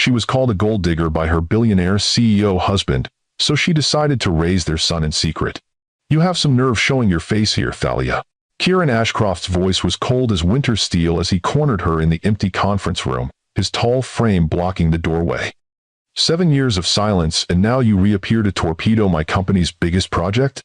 She was called a gold digger by her billionaire CEO husband, so she decided to raise their son in secret. "You have some nerve showing your face here, Thalia." Kieran Ashcroft's voice was cold as winter steel as he cornered her in the empty conference room, his tall frame blocking the doorway. 7 years of silence, and now you reappear to torpedo my company's biggest project?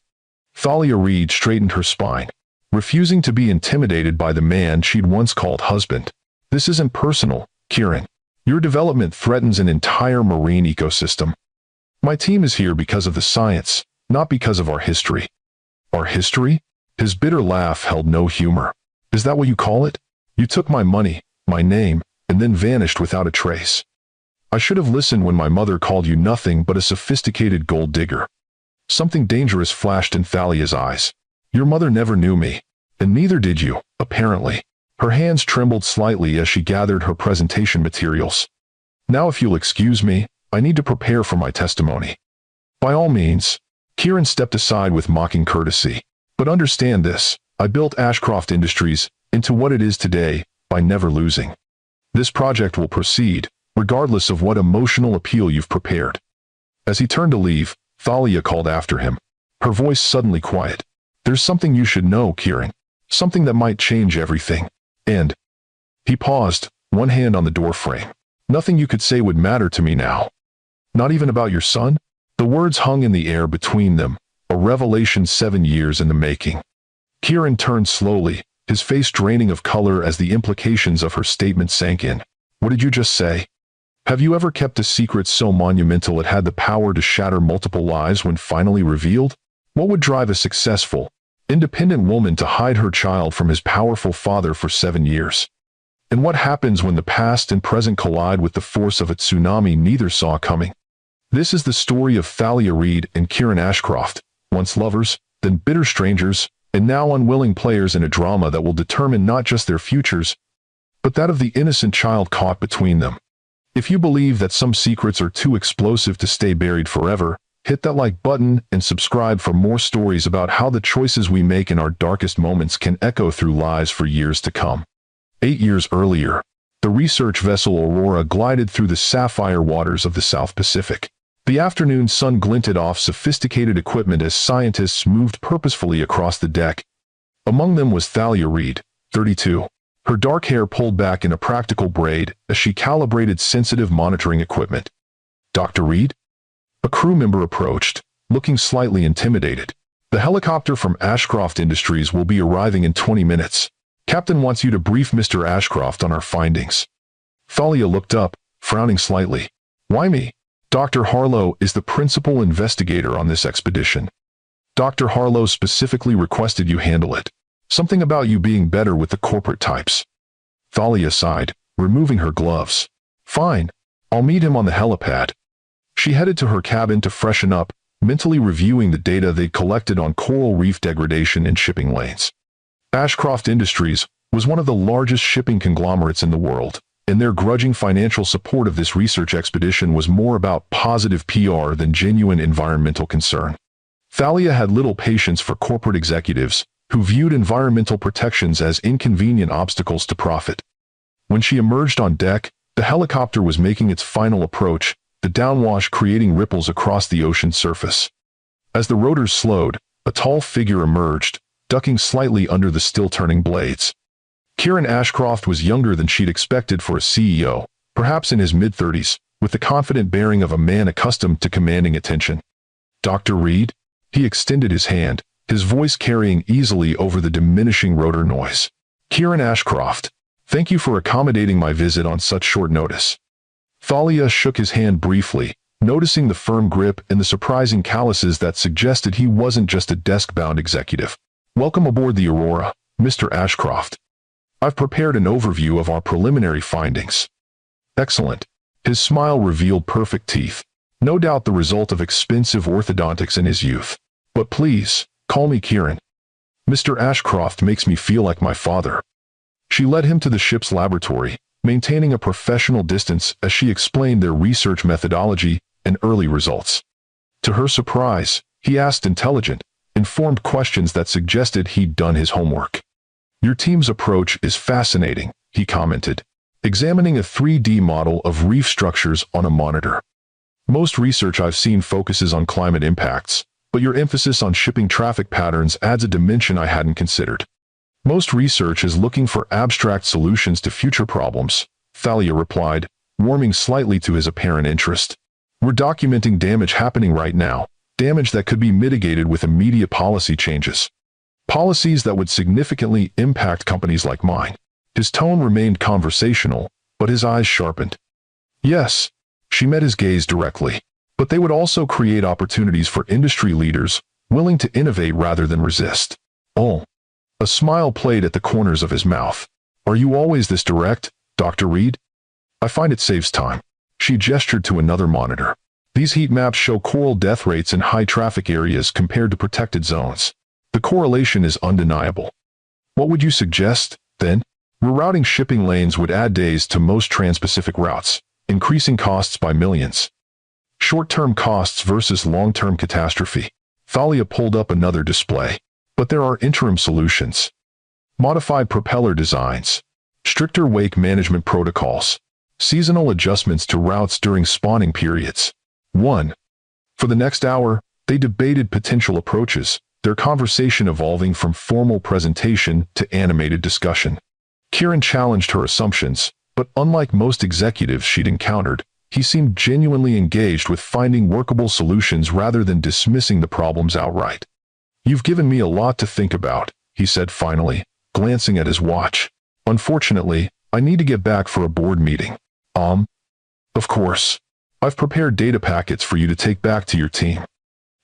Thalia Reid straightened her spine, refusing to be intimidated by the man she'd once called husband. "This isn't personal, Kieran. Your development threatens an entire marine ecosystem. My team is here because of the science, not because of our history." "Our history?" His bitter laugh held no humor. "Is that what you call it? You took my money, my name, and then vanished without a trace. I should have listened when my mother called you nothing but a sophisticated gold digger." Something dangerous flashed in Thalia's eyes. "Your mother never knew me, and neither did you, apparently." Her hands trembled slightly as she gathered her presentation materials. "Now if you'll excuse me, I need to prepare for my testimony." "By all means." Kieran stepped aside with mocking courtesy. "But understand this, I built Ashcroft Industries into what it is today by never losing. This project will proceed, regardless of what emotional appeal you've prepared." As he turned to leave, Thalia called after him, her voice suddenly quiet. "There's something you should know, Kieran. Something that might change everything. And..." He paused, one hand on the doorframe. "Nothing you could say would matter to me now." "Not even about your son?" The words hung in the air between them, a revelation 7 years in the making. Kieran turned slowly, his face draining of color as the implications of her statement sank in. "What did you just say? Have you ever kept a secret so monumental it had the power to shatter multiple lives when finally revealed? What would drive a successful, independent woman to hide her child from his powerful father for 7 years? And what happens when the past and present collide with the force of a tsunami neither saw coming?" This is the story of Thalia Reid and Kieran Ashcroft, once lovers, then bitter strangers, and now unwilling players in a drama that will determine not just their futures, but that of the innocent child caught between them. If you believe that some secrets are too explosive to stay buried forever, hit that like button and subscribe for more stories about how the choices we make in our darkest moments can echo through lives for years to come. 8 years earlier, the research vessel Aurora glided through the sapphire waters of the South Pacific. The afternoon sun glinted off sophisticated equipment as scientists moved purposefully across the deck. Among them was Thalia Reid, 32. Her dark hair pulled back in a practical braid as she calibrated sensitive monitoring equipment. "Dr. Reid?" A crew member approached, looking slightly intimidated. "The helicopter from Ashcroft Industries will be arriving in 20 minutes. Captain wants you to brief Mr. Ashcroft on our findings." Thalia looked up, frowning slightly. "Why me? Dr. Harlow is the principal investigator on this expedition. Dr. Harlow specifically requested you handle it. Something about you being better with the corporate types." Thalia sighed, removing her gloves. "Fine. I'll meet him on the helipad." She headed to her cabin to freshen up, mentally reviewing the data they'd collected on coral reef degradation and shipping lanes. Ashcroft Industries was one of the largest shipping conglomerates in the world, and their grudging financial support of this research expedition was more about positive PR than genuine environmental concern. Thalia had little patience for corporate executives who viewed environmental protections as inconvenient obstacles to profit. When she emerged on deck, the helicopter was making its final approach, the downwash creating ripples across the ocean's surface. As the rotors slowed, a tall figure emerged, ducking slightly under the still-turning blades. Kieran Ashcroft was younger than she'd expected for a CEO, perhaps in his mid-30s, with the confident bearing of a man accustomed to commanding attention. "Dr. Reid?" He extended his hand, his voice carrying easily over the diminishing rotor noise. "Kieran Ashcroft, thank you for accommodating my visit on such short notice." Thalia shook his hand briefly, noticing the firm grip and the surprising calluses that suggested he wasn't just a desk-bound executive. "Welcome aboard the Aurora, Mr. Ashcroft. I've prepared an overview of our preliminary findings." "Excellent." His smile revealed perfect teeth, no doubt the result of expensive orthodontics in his youth. "But please, call me Kieran. Mr. Ashcroft makes me feel like my father." She led him to the ship's laboratory, maintaining a professional distance as she explained their research methodology and early results. To her surprise, he asked intelligent, informed questions that suggested he'd done his homework. "Your team's approach is fascinating," he commented, examining a 3D model of reef structures on a monitor. Most research I've seen focuses on climate impacts, but your emphasis on shipping traffic patterns adds a dimension I hadn't considered. Most research is looking for abstract solutions to future problems, Thalia replied, warming slightly to his apparent interest. We're documenting damage happening right now, damage that could be mitigated with immediate policy changes. Policies that would significantly impact companies like mine. His tone remained conversational, but his eyes sharpened. Yes, she met his gaze directly, but they would also create opportunities for industry leaders willing to innovate rather than resist. Oh. A smile played at the corners of his mouth. Are you always this direct, Dr. Reed? I find it saves time. She gestured to another monitor. These heat maps show coral death rates in high traffic areas compared to protected zones. The correlation is undeniable. What would you suggest, then? Rerouting shipping lanes would add days to most trans-Pacific routes, increasing costs by millions. Short-term costs versus long-term catastrophe. Thalia pulled up another display. But there are interim solutions. Modified propeller designs, stricter wake management protocols, seasonal adjustments to routes during spawning periods. 1. For the next hour, they debated potential approaches, their conversation evolving from formal presentation to animated discussion. Kieran challenged her assumptions, but unlike most executives she'd encountered, he seemed genuinely engaged with finding workable solutions rather than dismissing the problems outright. You've given me a lot to think about, he said finally, glancing at his watch. Unfortunately, I need to get back for a board meeting. Of course. I've prepared data packets for you to take back to your team.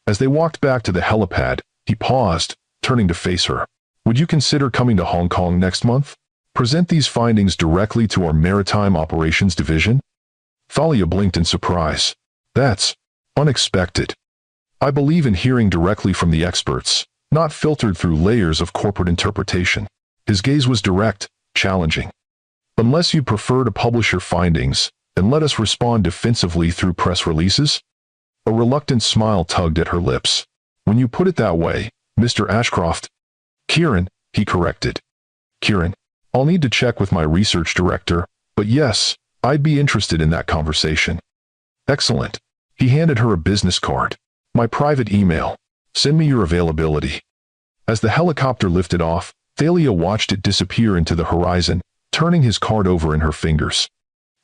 As they walked back to the helipad, he paused, turning to face her. Would you consider coming to Hong Kong next month? Present these findings directly to our Maritime Operations Division? Thalia blinked in surprise. That's unexpected. I believe in hearing directly from the experts, not filtered through layers of corporate interpretation. His gaze was direct, challenging. Unless you prefer to publish your findings, then let us respond defensively through press releases? A reluctant smile tugged at her lips. When you put it that way, Mr. Ashcroft. Kieran, he corrected. Kieran, I'll need to check with my research director, but yes, I'd be interested in that conversation. Excellent. He handed her a business card. My private email. Send me your availability. As the helicopter lifted off, Thalia watched it disappear into the horizon, turning his card over in her fingers.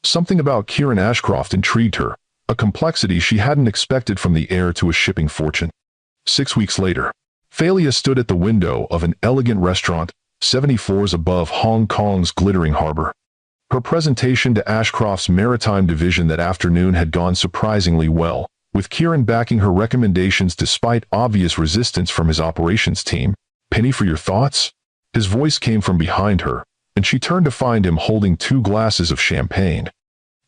Something about Kieran Ashcroft intrigued her, a complexity she hadn't expected from the heir to a shipping fortune. 6 weeks later, Thalia stood at the window of an elegant restaurant, 70 floors above Hong Kong's glittering harbor. Her presentation to Ashcroft's Maritime Division that afternoon had gone surprisingly well, with Kieran backing her recommendations despite obvious resistance from his operations team. Penny for your thoughts? His voice came from behind her, and she turned to find him holding 2 glasses of champagne.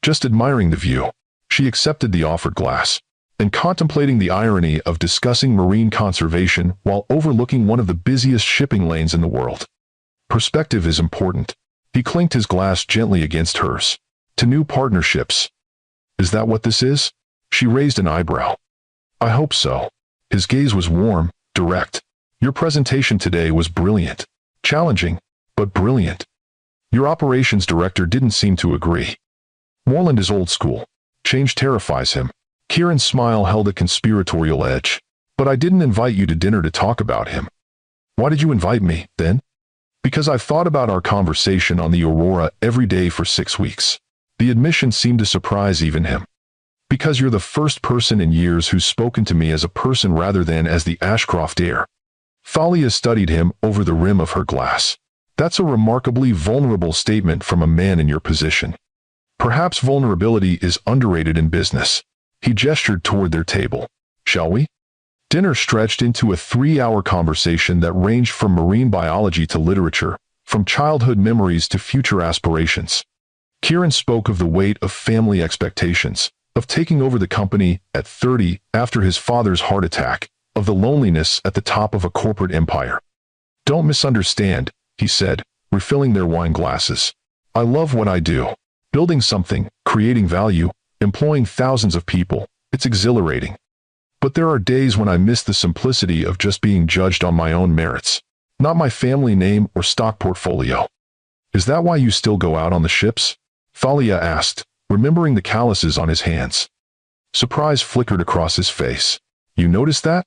Just admiring the view, she accepted the offered glass, and contemplating the irony of discussing marine conservation while overlooking one of the busiest shipping lanes in the world. Perspective is important. He clinked his glass gently against hers. To new partnerships. Is that what this is? She raised an eyebrow. I hope so. His gaze was warm, direct. Your presentation today was brilliant. Challenging, but brilliant. Your operations director didn't seem to agree. Moreland is old school. Change terrifies him. Kieran's smile held a conspiratorial edge. But I didn't invite you to dinner to talk about him. Why did you invite me, then? Because I've thought about our conversation on the Aurora every day for 6 weeks. The admission seemed to surprise even him. Because you're the first person in years who's spoken to me as a person rather than as the Ashcroft heir. Thalia studied him over the rim of her glass. That's a remarkably vulnerable statement from a man in your position. Perhaps vulnerability is underrated in business. He gestured toward their table. Shall we? Dinner stretched into a 3-hour conversation that ranged from marine biology to literature, from childhood memories to future aspirations. Kieran spoke of the weight of family expectations, of taking over the company at 30 after his father's heart attack, of the loneliness at the top of a corporate empire. Don't misunderstand, he said, refilling their wine glasses. I love what I do. Building something, creating value, employing thousands of people, it's exhilarating. But there are days when I miss the simplicity of just being judged on my own merits, not my family name or stock portfolio. Is that why you still go out on the ships? Thalia asked, remembering the calluses on his hands. Surprise flickered across his face. You noticed that?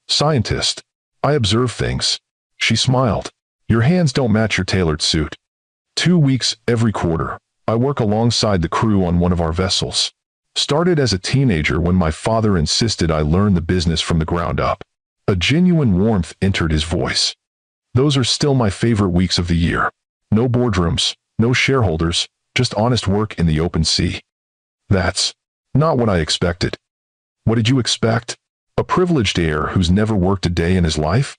Scientist. I observe things. She smiled. Your hands don't match your tailored suit. 2 weeks every quarter. I work alongside the crew on one of our vessels. Started as a teenager when my father insisted I learn the business from the ground up. A genuine warmth entered his voice. Those are still my favorite weeks of the year. No boardrooms, no shareholders, just honest work in the open sea. That's not what I expected. What did you expect? A privileged heir who's never worked a day in his life?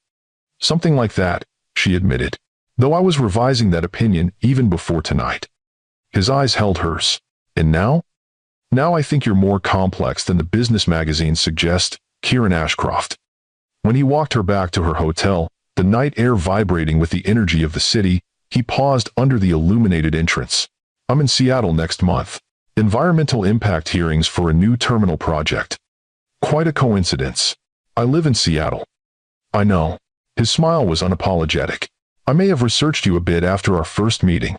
Something like that, she admitted, though I was revising that opinion even before tonight. His eyes held hers. And now? Now I think you're more complex than the business magazines suggest, Kieran Ashcroft. When he walked her back to her hotel, the night air vibrating with the energy of the city, he paused under the illuminated entrance. I'm in Seattle next month. Environmental impact hearings for a new terminal project. Quite a coincidence. I live in Seattle. I know. His smile was unapologetic. I may have researched you a bit after our first meeting.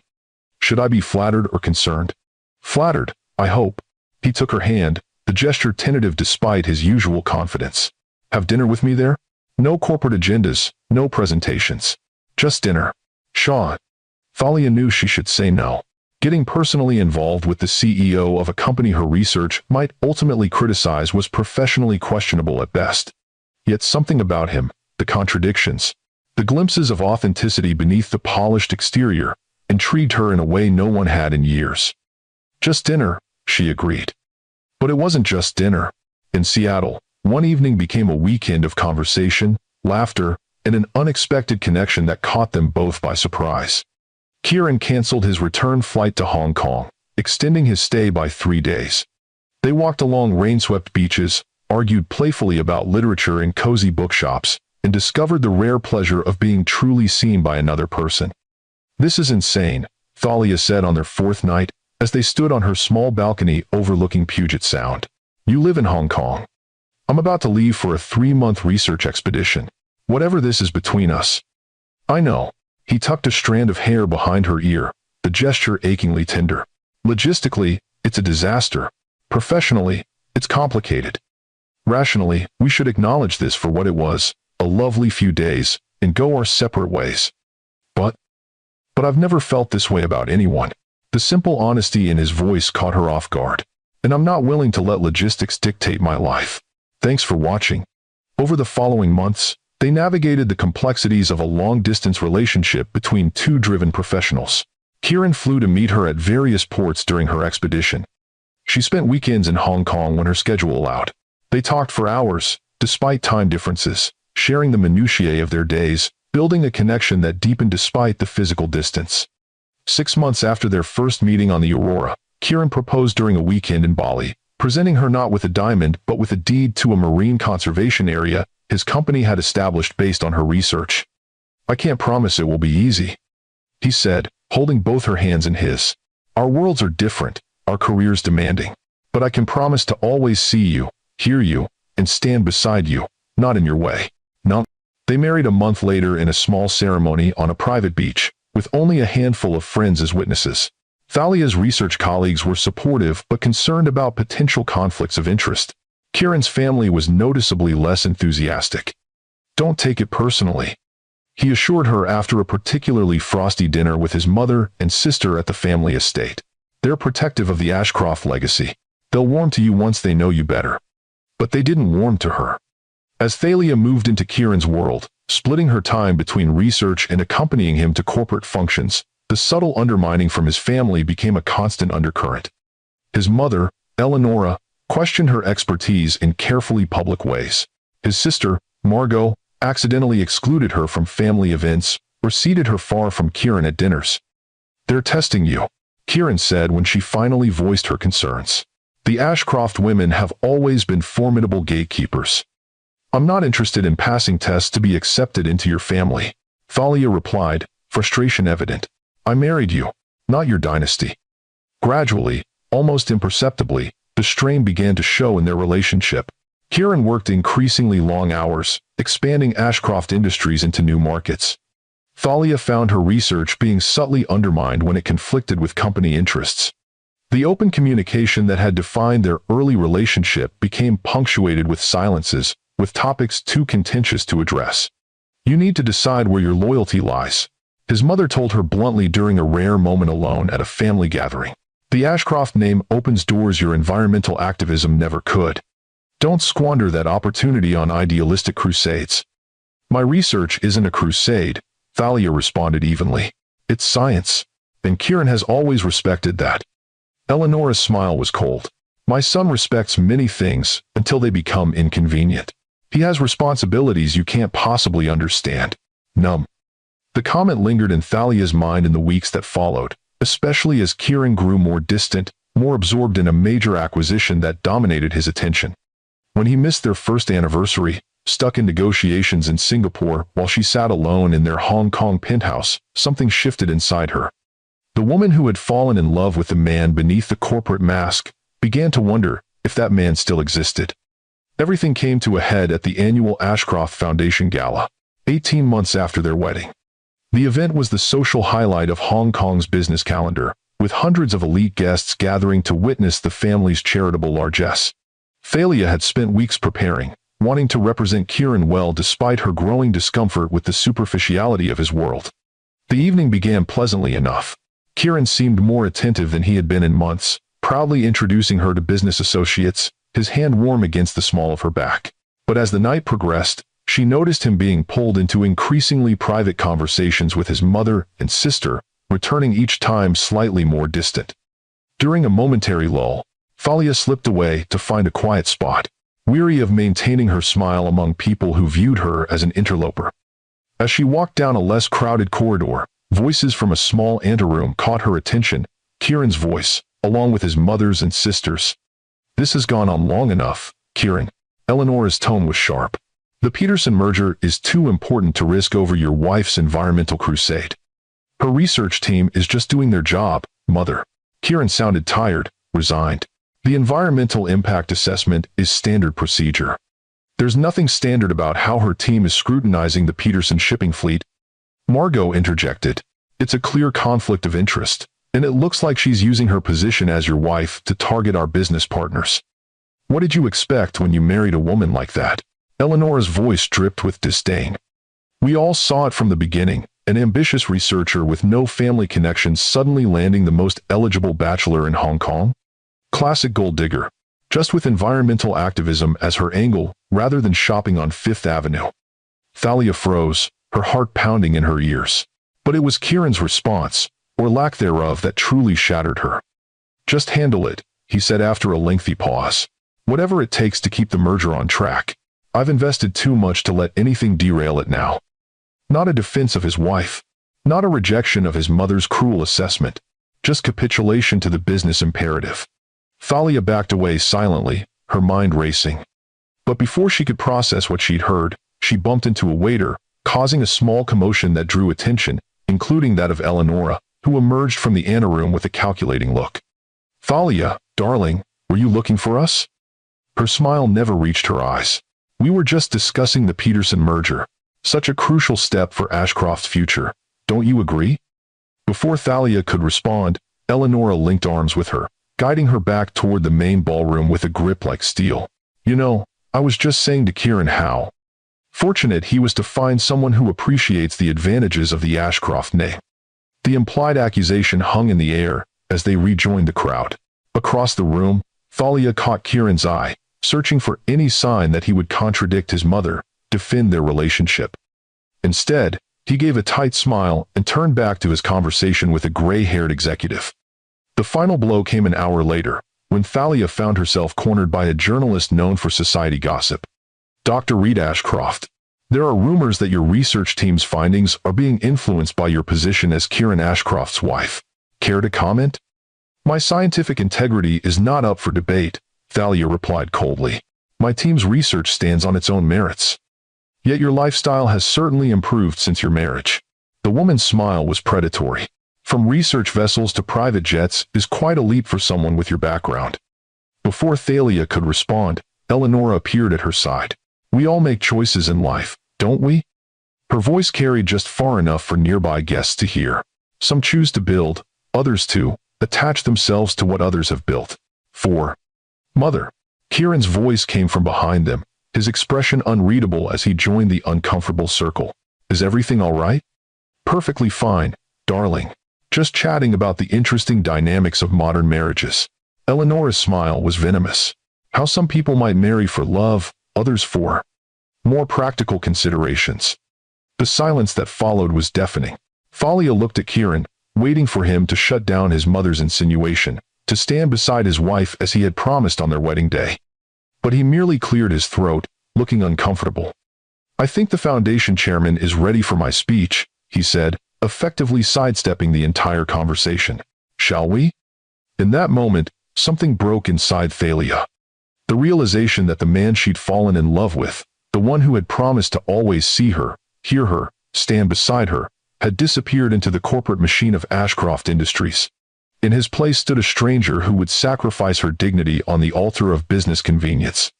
Should I be flattered or concerned? Flattered, I hope. He took her hand, the gesture tentative despite his usual confidence. Have dinner with me there? No corporate agendas, no presentations. Just dinner. Shaw. Thalia knew she should say no. Getting personally involved with the CEO of a company her research might ultimately criticize was professionally questionable at best. Yet something about him, the contradictions, the glimpses of authenticity beneath the polished exterior, intrigued her in a way no one had in years. Just dinner, she agreed. But it wasn't just dinner. In Seattle, one evening became a weekend of conversation, laughter, and an unexpected connection that caught them both by surprise. Kieran canceled his return flight to Hong Kong, extending his stay by 3 days. They walked along rain-swept beaches, argued playfully about literature in cozy bookshops, and discovered the rare pleasure of being truly seen by another person. This is insane, Thalia said on their 4th night, as they stood on her small balcony overlooking Puget Sound. You live in Hong Kong. I'm about to leave for a 3-month research expedition. Whatever this is between us. I know. He tucked a strand of hair behind her ear, the gesture achingly tender. Logistically, it's a disaster. Professionally, it's complicated. Rationally, we should acknowledge this for what it was, a lovely few days, and go our separate ways. But I've never felt this way about anyone. The simple honesty in his voice caught her off guard. And I'm not willing to let logistics dictate my life. Thanks for watching. Over the following months, they navigated the complexities of a long-distance relationship between 2 driven professionals. Kieran flew to meet her at various ports during her expedition. She spent weekends in Hong Kong when her schedule allowed. They talked for hours, despite time differences, sharing the minutiae of their days, building a connection that deepened despite the physical distance. 6 months after their first meeting on the Aurora, Kieran proposed during a weekend in Bali, presenting her not with a diamond but with a deed to a marine conservation area his company had established based on her research. I can't promise it will be easy, he said, holding both her hands in his. Our worlds are different, our careers demanding. But I can promise to always see you, hear you, and stand beside you, not in your way. No. They married a month later in a small ceremony on a private beach, with only a handful of friends as witnesses. Thalia's research colleagues were supportive but concerned about potential conflicts of interest. Kieran's family was noticeably less enthusiastic. Don't take it personally, he assured her after a particularly frosty dinner with his mother and sister at the family estate. They're protective of the Ashcroft legacy. They'll warm to you once they know you better. But they didn't warm to her. As Thalia moved into Kieran's world, splitting her time between research and accompanying him to corporate functions, the subtle undermining from his family became a constant undercurrent. His mother, Eleonora, questioned her expertise in carefully public ways. His sister, Margot, accidentally excluded her from family events or seated her far from Kieran at dinners. They're testing you, Kieran said when she finally voiced her concerns. The Ashcroft women have always been formidable gatekeepers. I'm not interested in passing tests to be accepted into your family, Thalia replied, frustration evident. I married you, not your dynasty. Gradually, almost imperceptibly, the strain began to show in their relationship. Kieran worked increasingly long hours, expanding Ashcroft Industries into new markets. Thalia found her research being subtly undermined when it conflicted with company interests. The open communication that had defined their early relationship became punctuated with silences, with topics too contentious to address. "You need to decide where your loyalty lies," his mother told her bluntly during a rare moment alone at a family gathering. "The Ashcroft name opens doors your environmental activism never could. Don't squander that opportunity on idealistic crusades." "My research isn't a crusade," Thalia responded evenly. "It's science, and Kieran has always respected that." Eleonora's smile was cold. "My son respects many things until they become inconvenient. He has responsibilities you can't possibly understand." Numb. The comment lingered in Thalia's mind in the weeks that followed, especially as Kieran grew more distant, more absorbed in a major acquisition that dominated his attention. When he missed their first anniversary, stuck in negotiations in Singapore while she sat alone in their Hong Kong penthouse, something shifted inside her. The woman who had fallen in love with the man beneath the corporate mask began to wonder if that man still existed. Everything came to a head at the annual Ashcroft Foundation Gala, 18 months after their wedding. The event was the social highlight of Hong Kong's business calendar, with hundreds of elite guests gathering to witness the family's charitable largesse. Thalia had spent weeks preparing, wanting to represent Kieran well despite her growing discomfort with the superficiality of his world. The evening began pleasantly enough. Kieran seemed more attentive than he had been in months, proudly introducing her to business associates, his hand warm against the small of her back. But as the night progressed, she noticed him being pulled into increasingly private conversations with his mother and sister, returning each time slightly more distant. During a momentary lull, Thalia slipped away to find a quiet spot, weary of maintaining her smile among people who viewed her as an interloper. As she walked down a less crowded corridor, voices from a small anteroom caught her attention, Kieran's voice, along with his mother's and sister's. "This has gone on long enough, Kieran." Eleonora's tone was sharp. "The Peterson merger is too important to risk over your wife's environmental crusade." "Her research team is just doing their job, Mother." Kieran sounded tired, resigned. "The environmental impact assessment is standard procedure. There's nothing standard about how her team is scrutinizing the Peterson shipping fleet." Margot interjected. "It's a clear conflict of interest, and it looks like she's using her position as your wife to target our business partners." "What did you expect when you married a woman like that?" Eleonora's voice dripped with disdain. "We all saw it from the beginning, an ambitious researcher with no family connections suddenly landing the most eligible bachelor in Hong Kong. Classic gold digger, just with environmental activism as her angle rather than shopping on Fifth Avenue." Thalia froze, her heart pounding in her ears. But it was Kieran's response, or lack thereof, that truly shattered her. "Just handle it," he said after a lengthy pause. "Whatever it takes to keep the merger on track. I've invested too much to let anything derail it now." Not a defense of his wife, not a rejection of his mother's cruel assessment, just capitulation to the business imperative. Thalia backed away silently, her mind racing. But before she could process what she'd heard, she bumped into a waiter, causing a small commotion that drew attention, including that of Eleonora, who emerged from the anteroom with a calculating look. "Thalia, darling, were you looking for us?" Her smile never reached her eyes. "We were just discussing the Peterson merger. Such a crucial step for Ashcroft's future. Don't you agree?" Before Thalia could respond, Eleonora linked arms with her, guiding her back toward the main ballroom with a grip like steel. "You know, I was just saying to Kieran how fortunate he was to find someone who appreciates the advantages of the Ashcroft name." The implied accusation hung in the air as they rejoined the crowd. Across the room, Thalia caught Kieran's eye, searching for any sign that he would contradict his mother, defend their relationship. Instead, he gave a tight smile and turned back to his conversation with a gray-haired executive. The final blow came an hour later, when Thalia found herself cornered by a journalist known for society gossip. "Dr. Reed Ashcroft, there are rumors that your research team's findings are being influenced by your position as Kieran Ashcroft's wife. Care to comment?" "My scientific integrity is not up for debate," Thalia replied coldly. "My team's research stands on its own merits. Yet your lifestyle has certainly improved since your marriage." The woman's smile was predatory. "From research vessels to private jets is quite a leap for someone with your background." Before Thalia could respond, Eleonora appeared at her side. "We all make choices in life, don't we?" Her voice carried just far enough for nearby guests to hear. "Some choose to build, others to attach themselves to what others have built. 4. Mother. Kieran's voice came from behind them, his expression unreadable as he joined the uncomfortable circle. Is everything all right? Perfectly fine, darling. Just chatting about the interesting dynamics of modern marriages. Eleanor's smile was venomous. How some people might marry for love, others for more practical considerations. The silence that followed was deafening. Thalia looked at Kieran, waiting for him to shut down his mother's insinuation, to stand beside his wife as he had promised on their wedding day. But he merely cleared his throat, looking uncomfortable. I think the foundation chairman is ready for my speech, he said, effectively sidestepping the entire conversation. Shall we? In that moment, something broke inside Thalia. The realization that the man she'd fallen in love with, the one who had promised to always see her, hear her, stand beside her, had disappeared into the corporate machine of Ashcroft Industries. In his place stood a stranger who would sacrifice her dignity on the altar of business convenience.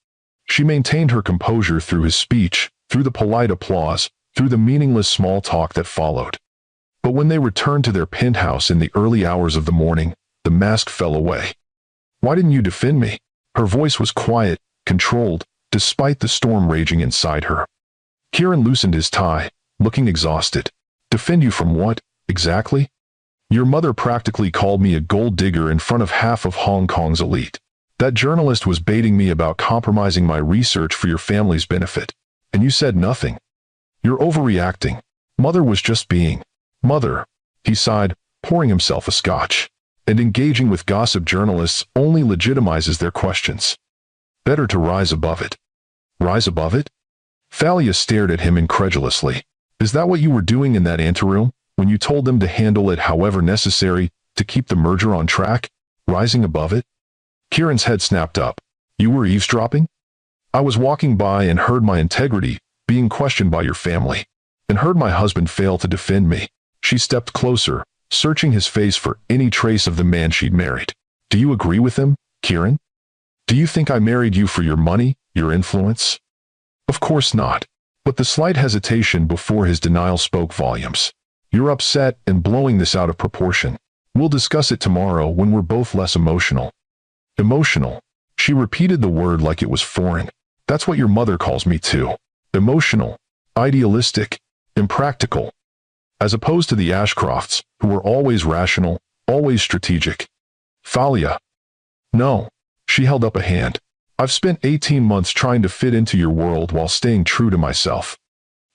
She maintained her composure through his speech, through the polite applause, through the meaningless small talk that followed. But when they returned to their penthouse in the early hours of the morning, the mask fell away. Why didn't you defend me? Her voice was quiet, controlled, despite the storm raging inside her. Kieran loosened his tie, looking exhausted. Defend you from what, exactly? Your mother practically called me a gold digger in front of half of Hong Kong's elite. That journalist was baiting me about compromising my research for your family's benefit. And you said nothing. You're overreacting. Mother was just being mother. He sighed, pouring himself a scotch. And engaging with gossip journalists only legitimizes their questions. Better to rise above it. Rise above it? Thalia stared at him incredulously. Is that what you were doing in that anteroom, when you told them to handle it however necessary, to keep the merger on track? Rising above it? Kieran's head snapped up. You were eavesdropping? I was walking by and heard my integrity being questioned by your family, and heard my husband fail to defend me. She stepped closer, searching his face for any trace of the man she'd married. Do you agree with him, Kieran? Do you think I married you for your money, your influence? Of course not. But the slight hesitation before his denial spoke volumes. You're upset and blowing this out of proportion. We'll discuss it tomorrow when we're both less emotional. Emotional. She repeated the word like it was foreign. That's what your mother calls me too. Emotional. Idealistic. Impractical. As opposed to the Ashcrofts, who were always rational, always strategic. Thalia. No. She held up a hand. I've spent 18 months trying to fit into your world while staying true to myself.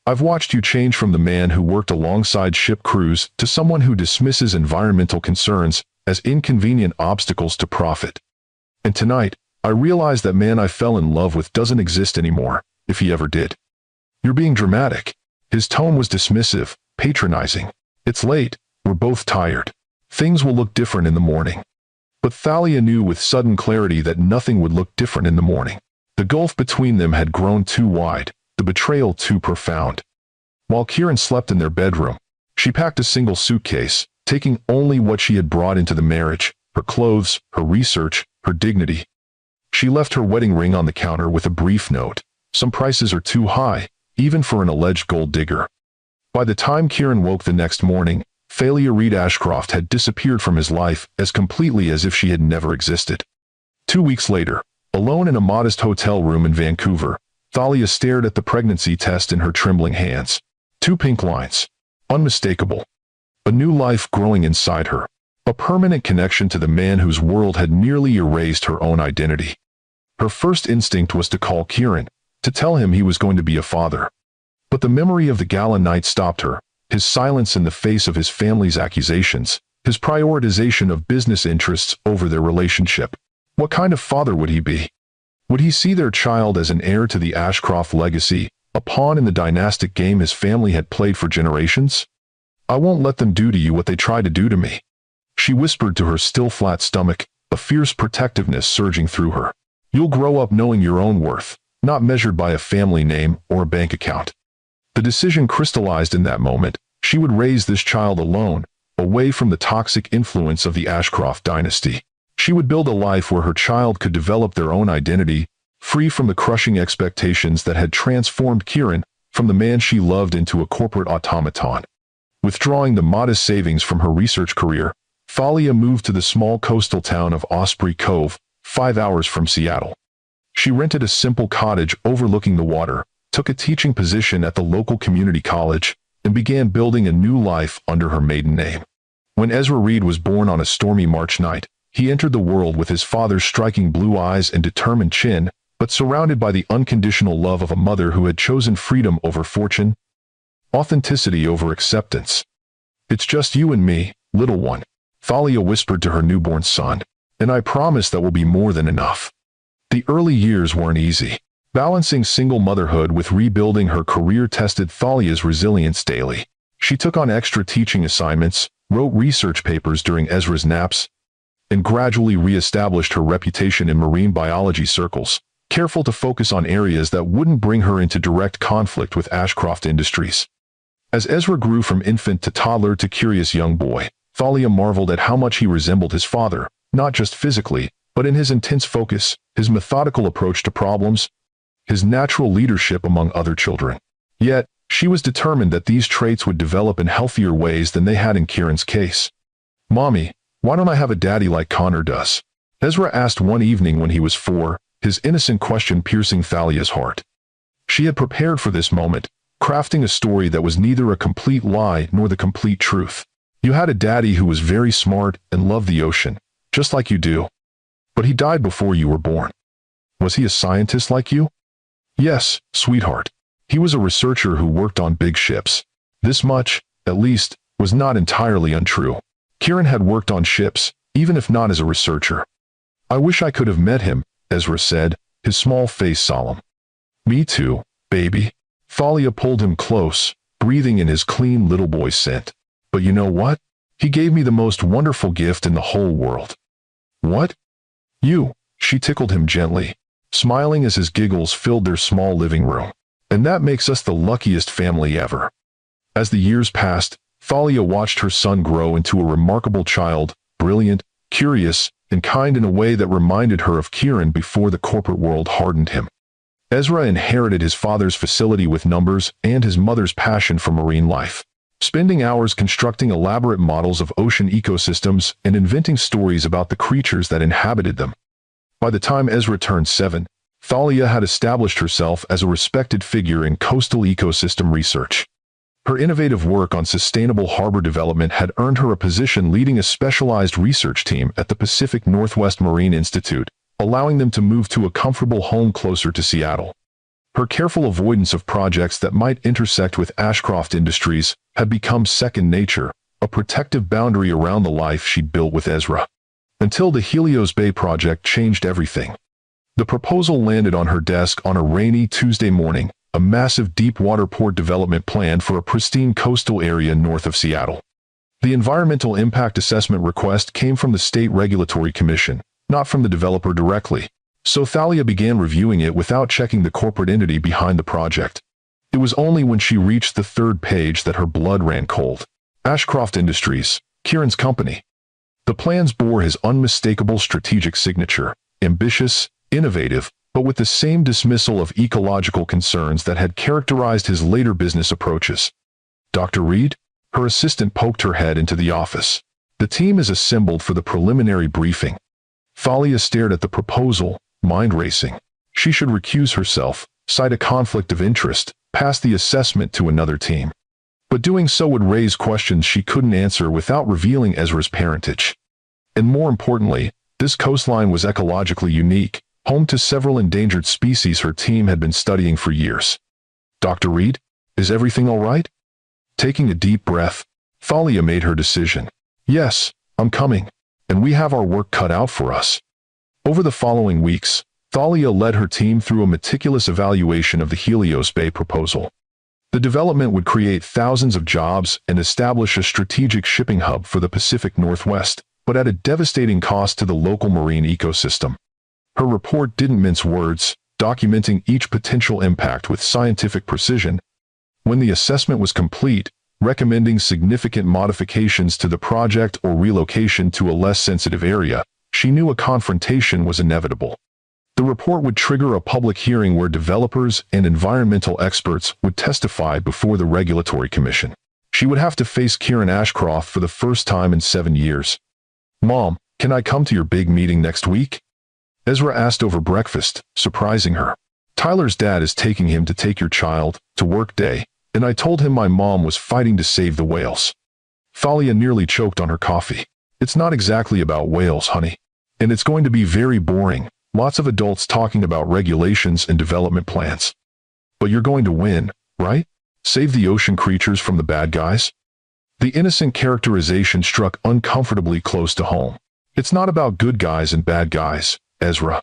I've watched you change from the man who worked alongside ship crews to someone who dismisses environmental concerns as inconvenient obstacles to profit. And tonight, I realize that man I fell in love with doesn't exist anymore, if he ever did. You're being dramatic. His tone was dismissive, patronizing. It's late, we're both tired. Things will look different in the morning. But Thalia knew with sudden clarity that nothing would look different in the morning. The gulf between them had grown too wide, the betrayal too profound. While Kieran slept in their bedroom, she packed a single suitcase, taking only what she had brought into the marriage, her clothes, her research, her dignity. She left her wedding ring on the counter with a brief note. Some prices are too high, even for an alleged gold digger. By the time Kieran woke the next morning, Thalia Reed Ashcroft had disappeared from his life as completely as if she had never existed. 2 weeks later, alone in a modest hotel room in Vancouver, Thalia stared at the pregnancy test in her trembling hands. 2 pink lines. Unmistakable. A new life growing inside her. A permanent connection to the man whose world had nearly erased her own identity. Her first instinct was to call Kieran, to tell him he was going to be a father. But the memory of the gala night stopped her, his silence in the face of his family's accusations, his prioritization of business interests over their relationship. What kind of father would he be? Would he see their child as an heir to the Ashcroft legacy, a pawn in the dynastic game his family had played for generations? I won't let them do to you what they tried to do to me. She whispered to her still flat stomach, a fierce protectiveness surging through her. You'll grow up knowing your own worth, not measured by a family name or a bank account. The decision crystallized in that moment. She would raise this child alone, away from the toxic influence of the Ashcroft dynasty. She would build a life where her child could develop their own identity, free from the crushing expectations that had transformed Kieran from the man she loved into a corporate automaton. Withdrawing the modest savings from her research career, Thalia moved to the small coastal town of Osprey Cove, 5 hours from Seattle. She rented a simple cottage overlooking the water, took a teaching position at the local community college, and began building a new life under her maiden name. When Ezra Reed was born on a stormy March night, he entered the world with his father's striking blue eyes and determined chin, but surrounded by the unconditional love of a mother who had chosen freedom over fortune, authenticity over acceptance. "It's just you and me, little one," Thalia whispered to her newborn son, "and I promise that will be more than enough." The early years weren't easy. Balancing single motherhood with rebuilding her career tested Thalia's resilience daily. She took on extra teaching assignments, wrote research papers during Ezra's naps, and gradually re-established her reputation in marine biology circles, careful to focus on areas that wouldn't bring her into direct conflict with Ashcroft Industries. As Ezra grew from infant to toddler to curious young boy, Thalia marveled at how much he resembled his father, not just physically, but in his intense focus, his methodical approach to problems, his natural leadership among other children. Yet, she was determined that these traits would develop in healthier ways than they had in Kieran's case. "Mommy, why don't I have a daddy like Connor does?" Ezra asked one evening when he was 4, his innocent question piercing Thalia's heart. She had prepared for this moment, crafting a story that was neither a complete lie nor the complete truth. "You had a daddy who was very smart and loved the ocean, just like you do. But he died before you were born. Was he a scientist like you?" "Yes, sweetheart. He was a researcher who worked on big ships." This much, at least, was not entirely untrue. Kieran had worked on ships, even if not as a researcher. "I wish I could have met him," Ezra said, his small face solemn. "Me too, baby." Thalia pulled him close, breathing in his clean little boy scent. "But you know what? He gave me the most wonderful gift in the whole world." "What?" "You," she tickled him gently, smiling as his giggles filled their small living room. "And that makes us the luckiest family ever." As the years passed, Thalia watched her son grow into a remarkable child, brilliant, curious, and kind in a way that reminded her of Kieran before the corporate world hardened him. Ezra inherited his father's facility with numbers and his mother's passion for marine life, spending hours constructing elaborate models of ocean ecosystems and inventing stories about the creatures that inhabited them. By the time Ezra turned 7, Thalia had established herself as a respected figure in coastal ecosystem research. Her innovative work on sustainable harbor development had earned her a position leading a specialized research team at the Pacific Northwest Marine Institute, allowing them to move to a comfortable home closer to Seattle. Her careful avoidance of projects that might intersect with Ashcroft Industries had become second nature, a protective boundary around the life she'd built with Ezra. Until the Helios Bay project changed everything. The proposal landed on her desk on a rainy Tuesday morning, a massive deep-water port development plan for a pristine coastal area north of Seattle. The environmental impact assessment request came from the State Regulatory Commission, not from the developer directly, so Thalia began reviewing it without checking the corporate entity behind the project. It was only when she reached the third page that her blood ran cold. Ashcroft Industries, Kieran's company. The plans bore his unmistakable strategic signature, ambitious, innovative, but with the same dismissal of ecological concerns that had characterized his later business approaches. "Dr. Reed?" Her assistant poked her head into the office. "The team is assembled for the preliminary briefing." Thalia stared at the proposal, mind racing. She should recuse herself, cite a conflict of interest, pass the assessment to another team. But doing so would raise questions she couldn't answer without revealing Ezra's parentage. And more importantly, this coastline was ecologically unique, home to several endangered species her team had been studying for years. "Dr. Reed, is everything all right?" Taking a deep breath, Thalia made her decision. "Yes, I'm coming, and we have our work cut out for us." Over the following weeks, Thalia led her team through a meticulous evaluation of the Helios Bay proposal. The development would create thousands of jobs and establish a strategic shipping hub for the Pacific Northwest, but at a devastating cost to the local marine ecosystem. Her report didn't mince words, documenting each potential impact with scientific precision. When the assessment was complete, recommending significant modifications to the project or relocation to a less sensitive area, she knew a confrontation was inevitable. The report would trigger a public hearing where developers and environmental experts would testify before the Regulatory Commission. She would have to face Kieran Ashcroft for the first time in 7 years, "Mom, can I come to your big meeting next week?" Ezra asked over breakfast, surprising her. "Tyler's dad is taking him to take your child to work day, and I told him my mom was fighting to save the whales." Thalia nearly choked on her coffee. "It's not exactly about whales, honey. And it's going to be very boring, lots of adults talking about regulations and development plans. But you're going to win, right? Save the ocean creatures from the bad guys?" The innocent characterization struck uncomfortably close to home. "It's not about good guys and bad guys, Ezra.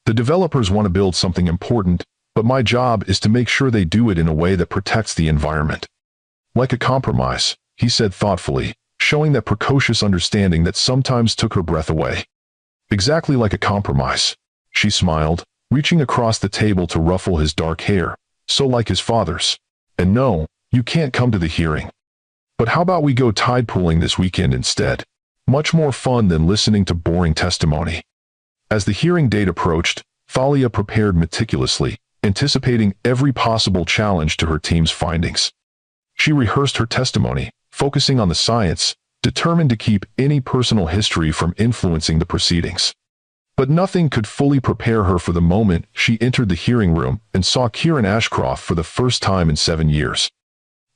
The developers want to build something important, but my job is to make sure they do it in a way that protects the environment." "Like a compromise," he said thoughtfully, showing that precocious understanding that sometimes took her breath away. "Exactly like a compromise," she smiled, reaching across the table to ruffle his dark hair, "so like his father's. And no, you can't come to the hearing. But how about we go tide pooling this weekend instead? Much more fun than listening to boring testimony." As the hearing date approached, Thalia prepared meticulously, anticipating every possible challenge to her team's findings. She rehearsed her testimony, focusing on the science, determined to keep any personal history from influencing the proceedings. But nothing could fully prepare her for the moment she entered the hearing room and saw Kieran Ashcroft for the first time in 7 years.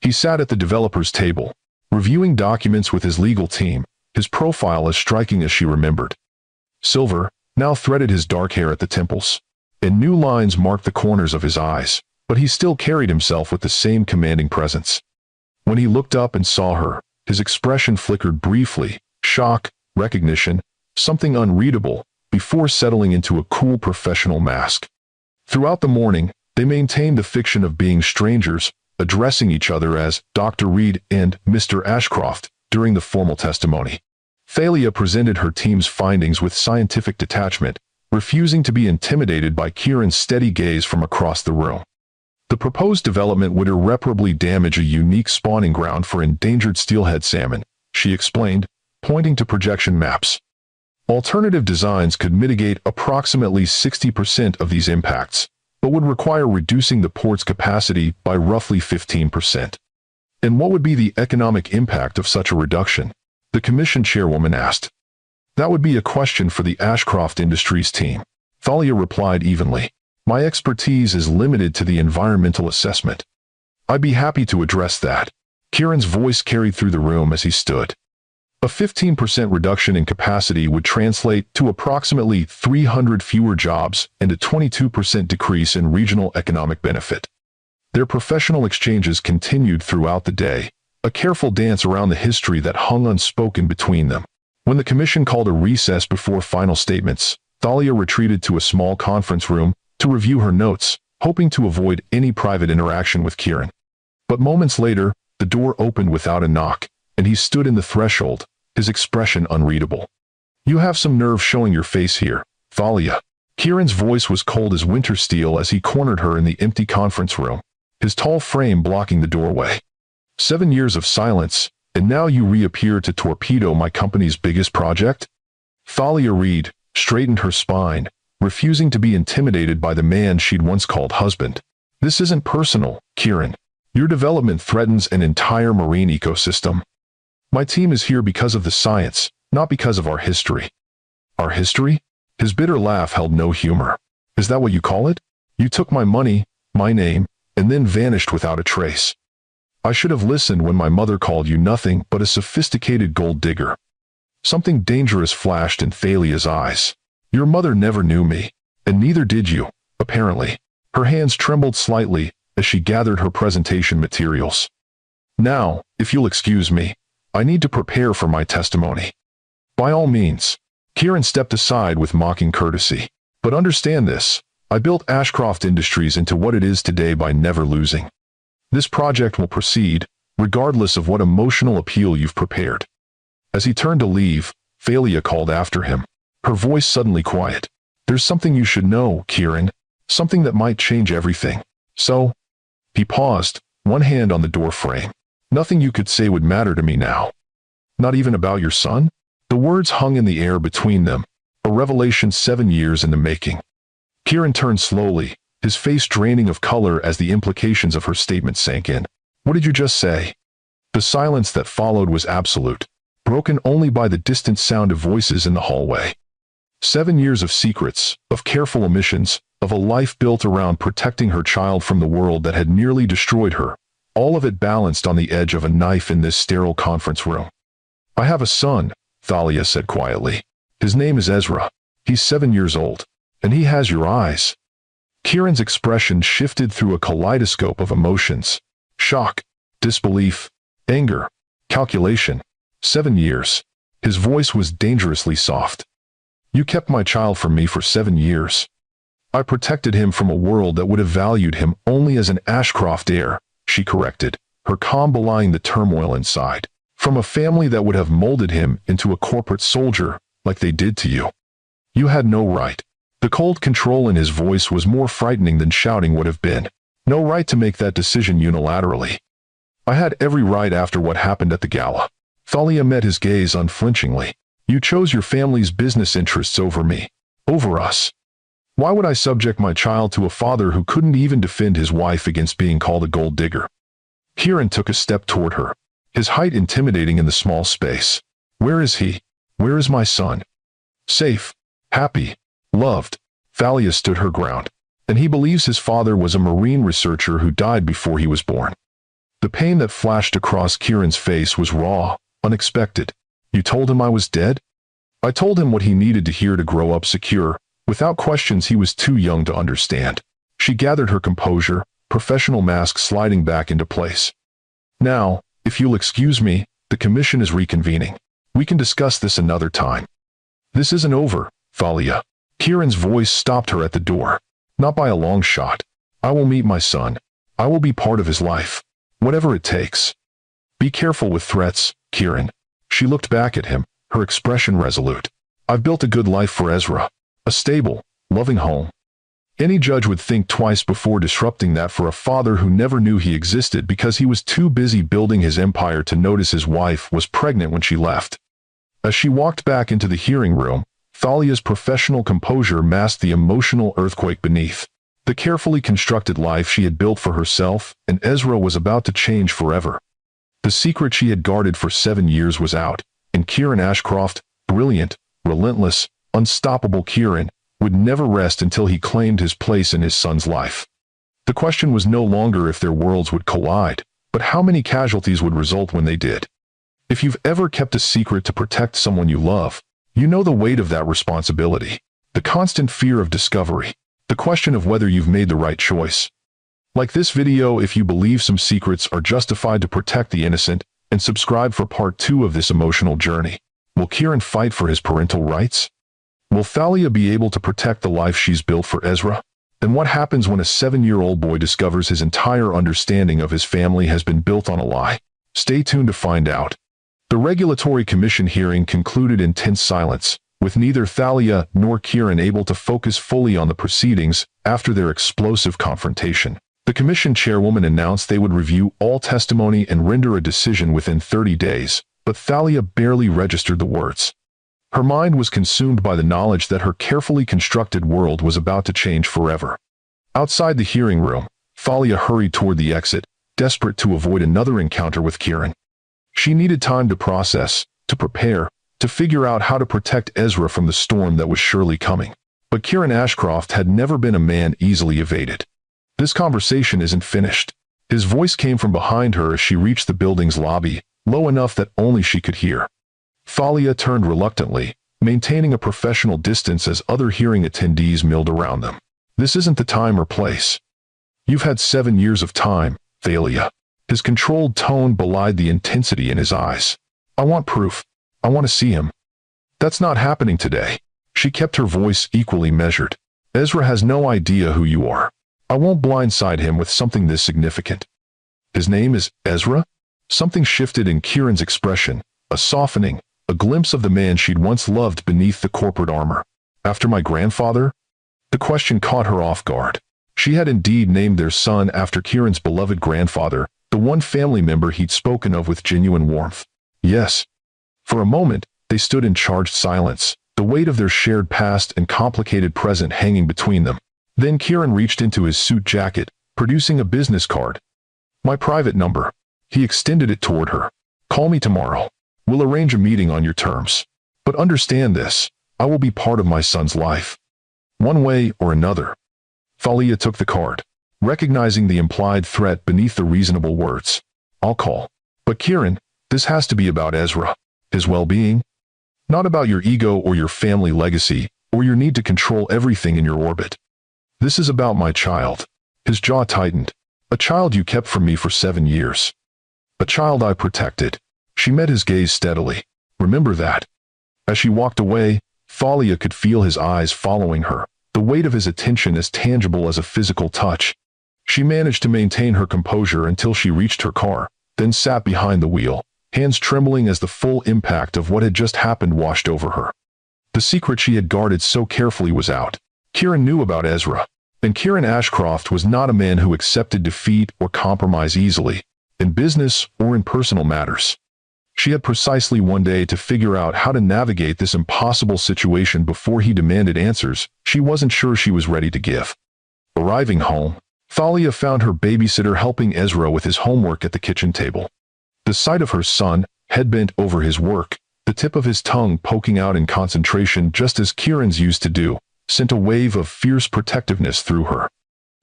He sat at the developer's table, reviewing documents with his legal team, his profile as striking as she remembered. Silver now threaded his dark hair at the temples, and new lines marked the corners of his eyes, but he still carried himself with the same commanding presence. When he looked up and saw her, his expression flickered briefly, shock, recognition, something unreadable, before settling into a cool professional mask. Throughout the morning, they maintained the fiction of being strangers, addressing each other as Dr. Reed and Mr. Ashcroft during the formal testimony. Thalia presented her team's findings with scientific detachment, refusing to be intimidated by Kieran's steady gaze from across the room. The proposed development would irreparably damage a unique spawning ground for endangered steelhead salmon, she explained, pointing to projection maps. Alternative designs could mitigate approximately 60% of these impacts, but would require reducing the port's capacity by roughly 15%. "And what would be the economic impact of such a reduction?" the commission chairwoman asked. "That would be a question for the Ashcroft Industries team," Thalia replied evenly. "My expertise is limited to the environmental assessment." "I'd be happy to address that." Kieran's voice carried through the room as he stood. A 15% reduction in capacity would translate to approximately 300 fewer jobs and a 22% decrease in regional economic benefit. Their professional exchanges continued throughout the day, a careful dance around the history that hung unspoken between them. When the commission called a recess before final statements, Thalia retreated to a small conference room to review her notes, hoping to avoid any private interaction with Kieran. But moments later, the door opened without a knock, and he stood in the threshold, his expression unreadable. "You have some nerve showing your face here, Thalia." Kieran's voice was cold as winter steel as he cornered her in the empty conference room, his tall frame blocking the doorway. 7 years of silence, and now you reappear to torpedo my company's biggest project? Thalia Reed straightened her spine, refusing to be intimidated by the man she'd once called husband. "This isn't personal, Kieran. Your development threatens an entire marine ecosystem. My team is here because of the science, not because of our history." "Our history?" His bitter laugh held no humor. "Is that what you call it? You took my money, my name, and then vanished without a trace. I should have listened when my mother called you nothing but a sophisticated gold digger." Something dangerous flashed in Thalia's eyes. "Your mother never knew me, and neither did you, apparently." Her hands trembled slightly as she gathered her presentation materials. "Now, if you'll excuse me, I need to prepare for my testimony." "By all means." Kieran stepped aside with mocking courtesy. "But understand this, I built Ashcroft Industries into what it is today by never losing. This project will proceed, regardless of what emotional appeal you've prepared." As he turned to leave, Thalia called after him, her voice suddenly quiet. "There's something you should know, Kieran, something that might change everything. So..." He paused, one hand on the door frame. "Nothing you could say would matter to me now." "Not even about your son?" The words hung in the air between them, a revelation 7 years in the making. Kieran turned slowly, his face draining of color as the implications of her statement sank in. "What did you just say?" The silence that followed was absolute. broken only by the distant sound of voices in the hallway. 7 years of secrets, of careful omissions, of a life built around protecting her child from the world that had nearly destroyed her, all of it balanced on the edge of a knife in this sterile conference room. "I have a son," Thalia said quietly. "His name is Ezra. He's 7 years old. And he has your eyes." Kieran's expression shifted through a kaleidoscope of emotions. Shock, disbelief, anger, calculation. 7 years. His voice was dangerously soft. "You kept my child from me for 7 years. I protected him from a world that would have valued him only as an Ashcroft heir," she corrected, her calm belying the turmoil inside. "From a family that would have molded him into a corporate soldier, like they did to you. You had no right." The cold control in his voice was more frightening than shouting would have been. "No right to make that decision unilaterally. I had every right after what happened at the gala." Thalia met his gaze unflinchingly. "You chose your family's business interests over me. Over us. Why would I subject my child to a father who couldn't even defend his wife against being called a gold digger?" Kieran took a step toward her, his height intimidating in the small space. "Where is he? Where is my son?" "Safe, happy, loved." Thalia stood her ground. "And he believes his father was a marine researcher who died before he was born." The pain that flashed across Kieran's face was raw, unexpected. "You told him I was dead?" "I told him what he needed to hear to grow up secure. Without questions, he was too young to understand." She gathered her composure, professional mask sliding back into place. "Now, if you'll excuse me, the commission is reconvening. We can discuss this another time." "This isn't over, Thalia." Kieran's voice stopped her at the door. "Not by a long shot. I will meet my son. I will be part of his life. Whatever it takes." "Be careful with threats, Kieran." She looked back at him, her expression resolute. "I've built a good life for Ezra. A stable, loving home. Any judge would think twice before disrupting that for a father who never knew he existed because he was too busy building his empire to notice his wife was pregnant when she left." As she walked back into the hearing room, Thalia's professional composure masked the emotional earthquake beneath. The carefully constructed life she had built for herself and Ezra was about to change forever. The secret she had guarded for 7 years was out, and Kieran Ashcroft, brilliant, relentless, unstoppable Kieran, would never rest until he claimed his place in his son's life. The question was no longer if their worlds would collide, but how many casualties would result when they did. If you've ever kept a secret to protect someone you love, you know the weight of that responsibility, the constant fear of discovery, the question of whether you've made the right choice. Like this video if you believe some secrets are justified to protect the innocent, and subscribe for part 2 of this emotional journey. Will Kieran fight for his parental rights? Will Thalia be able to protect the life she's built for Ezra? And what happens when a 7-year-old boy discovers his entire understanding of his family has been built on a lie? Stay tuned to find out. The Regulatory Commission hearing concluded in tense silence, with neither Thalia nor Kieran able to focus fully on the proceedings after their explosive confrontation. The commission chairwoman announced they would review all testimony and render a decision within 30 days, but Thalia barely registered the words. Her mind was consumed by the knowledge that her carefully constructed world was about to change forever. Outside the hearing room, Thalia hurried toward the exit, desperate to avoid another encounter with Kieran. She needed time to process, to prepare, to figure out how to protect Ezra from the storm that was surely coming. But Kieran Ashcroft had never been a man easily evaded. "This conversation isn't finished." His voice came from behind her as she reached the building's lobby, low enough that only she could hear. Thalia turned reluctantly, maintaining a professional distance as other hearing attendees milled around them. "This isn't the time or place." "You've had 7 years of time, Thalia." His controlled tone belied the intensity in his eyes. "I want proof. I want to see him." "That's not happening today." She kept her voice equally measured. "Ezra has no idea who you are. I won't blindside him with something this significant." "His name is Ezra?" Something shifted in Kieran's expression, a softening, a glimpse of the man she'd once loved beneath the corporate armor. "After my grandfather?" The question caught her off guard. She had indeed named their son after Kieran's beloved grandfather, the one family member he'd spoken of with genuine warmth. "Yes." For a moment, they stood in charged silence, the weight of their shared past and complicated present hanging between them. Then Kieran reached into his suit jacket, producing a business card. "My private number." He extended it toward her. "Call me tomorrow. We'll We'll arrange a meeting on your terms. But understand this, I will be part of my son's life. One way or another. Thalia took the card, recognizing the implied threat beneath the reasonable words. I'll call. But Kieran, this has to be about Ezra, his well-being. Not about your ego or your family legacy, or your need to control everything in your orbit. This is about my child. His jaw tightened. A child you kept from me for 7 years. A child I protected. She met his gaze steadily. Remember that. As she walked away, Thalia could feel his eyes following her, the weight of his attention as tangible as a physical touch. She managed to maintain her composure until she reached her car, then sat behind the wheel, hands trembling as the full impact of what had just happened washed over her. The secret she had guarded so carefully was out. Kieran knew about Ezra, and Kieran Ashcroft was not a man who accepted defeat or compromise easily, in business or in personal matters. She had precisely one day to figure out how to navigate this impossible situation before he demanded answers she wasn't sure she was ready to give. Arriving home, Thalia found her babysitter helping Ezra with his homework at the kitchen table. The sight of her son, head bent over his work, the tip of his tongue poking out in concentration just as Kieran's used to do, sent a wave of fierce protectiveness through her.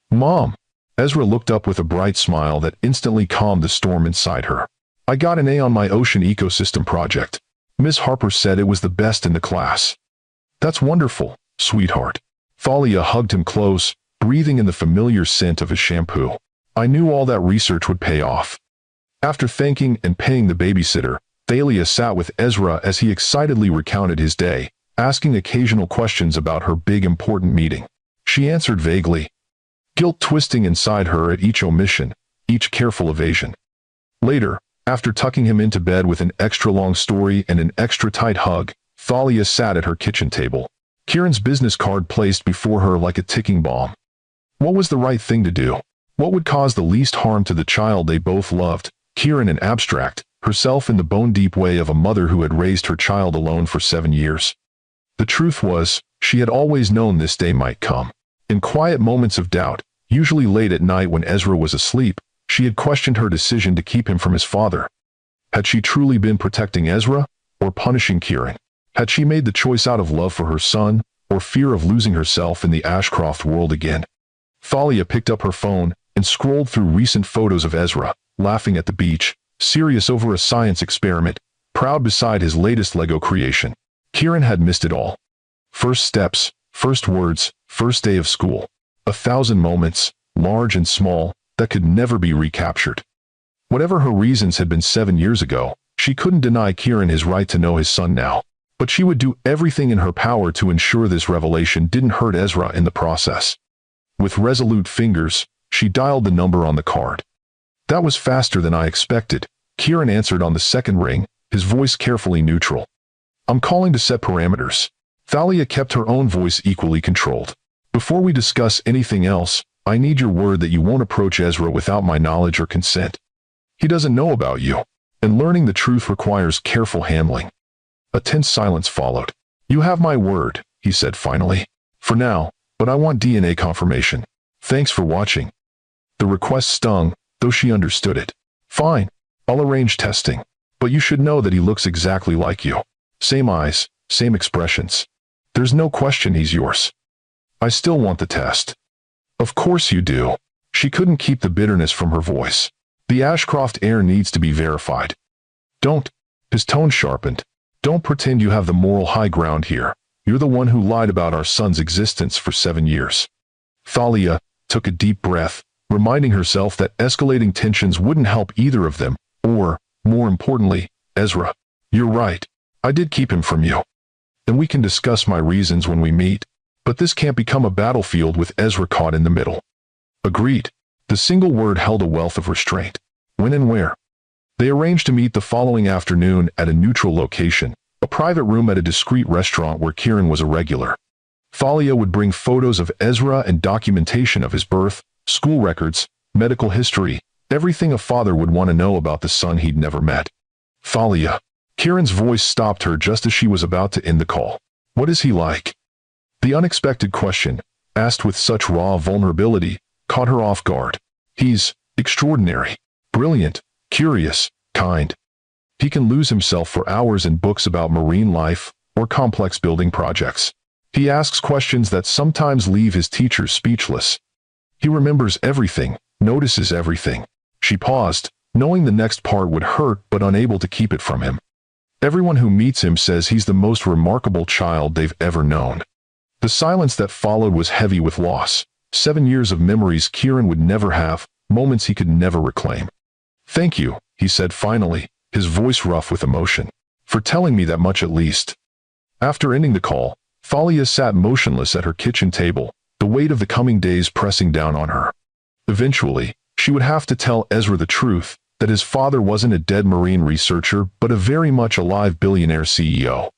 "Mom!" Ezra looked up with a bright smile that instantly calmed the storm inside her. "I got an A on my ocean ecosystem project. Miss Harper said it was the best in the class." "That's wonderful, sweetheart." Thalia hugged him close, breathing in the familiar scent of his shampoo. "I knew all that research would pay off." After thanking and paying the babysitter, Thalia sat with Ezra as he excitedly recounted his day, asking occasional questions about her big important meeting. She answered vaguely, guilt twisting inside her at each omission, each careful evasion. Later, after tucking him into bed with an extra-long story and an extra-tight hug, Thalia sat at her kitchen table, Kieran's business card placed before her like a ticking bomb. What was the right thing to do? What would cause the least harm to the child they both loved, Kieran in abstract, herself in the bone-deep way of a mother who had raised her child alone for 7 years? The truth was, she had always known this day might come. In quiet moments of doubt, usually late at night when Ezra was asleep, she had questioned her decision to keep him from his father. Had she truly been protecting Ezra, or punishing Kieran? Had she made the choice out of love for her son, or fear of losing herself in the Ashcroft world again? Thalia picked up her phone and scrolled through recent photos of Ezra, laughing at the beach, serious over a science experiment, proud beside his latest Lego creation. Kieran had missed it all. First steps, first words, first day of school. 1,000 moments, large and small, that could never be recaptured. Whatever her reasons had been 7 years ago, she couldn't deny Kieran his right to know his son now. But she would do everything in her power to ensure this revelation didn't hurt Ezra in the process. With resolute fingers, she dialed the number on the card. "That was faster than I expected," Kieran answered on the second ring, his voice carefully neutral. "I'm calling to set parameters." Thalia kept her own voice equally controlled. "Before we discuss anything else, I need your word that you won't approach Ezra without my knowledge or consent. He doesn't know about you, and learning the truth requires careful handling." A tense silence followed. "You have my word," he said finally. "For now, but I want DNA confirmation. Thanks for watching." The request stung, though she understood it. "Fine, I'll arrange testing. But you should know that he looks exactly like you. Same eyes, same expressions. There's no question he's yours." "I still want the test." "Of course you do." She couldn't keep the bitterness from her voice. "The Ashcroft heir needs to be verified." "Don't." His tone sharpened. "Don't pretend you have the moral high ground here. You're the one who lied about our son's existence for 7 years. Thalia took a deep breath, reminding herself that escalating tensions wouldn't help either of them, or, more importantly, Ezra. "You're right. I did keep him from you. And we can discuss my reasons when we meet. But this can't become a battlefield with Ezra caught in the middle." "Agreed." The single word held a wealth of restraint. When and where? They arranged to meet the following afternoon at a neutral location, a private room at a discreet restaurant where Kieran was a regular. Thalia would bring photos of Ezra and documentation of his birth, school records, medical history, everything a father would want to know about the son he'd never met. "Thalia." Kieran's voice stopped her just as she was about to end the call. "What is he like?" The unexpected question, asked with such raw vulnerability, caught her off guard. "He's extraordinary, brilliant, curious, kind. He can lose himself for hours in books about marine life or complex building projects. He asks questions that sometimes leave his teachers speechless. He remembers everything, notices everything. She paused, knowing the next part would hurt but unable to keep it from him. Everyone who meets him says he's the most remarkable child they've ever known. The silence that followed was heavy with loss. 7 years of memories Kieran would never have, moments he could never reclaim. "Thank you," he said finally, his voice rough with emotion, "for telling me that much at least." After ending the call, Thalia sat motionless at her kitchen table, the weight of the coming days pressing down on her. Eventually, she would have to tell Ezra the truth, that his father wasn't a dead marine researcher but a very much alive billionaire CEO.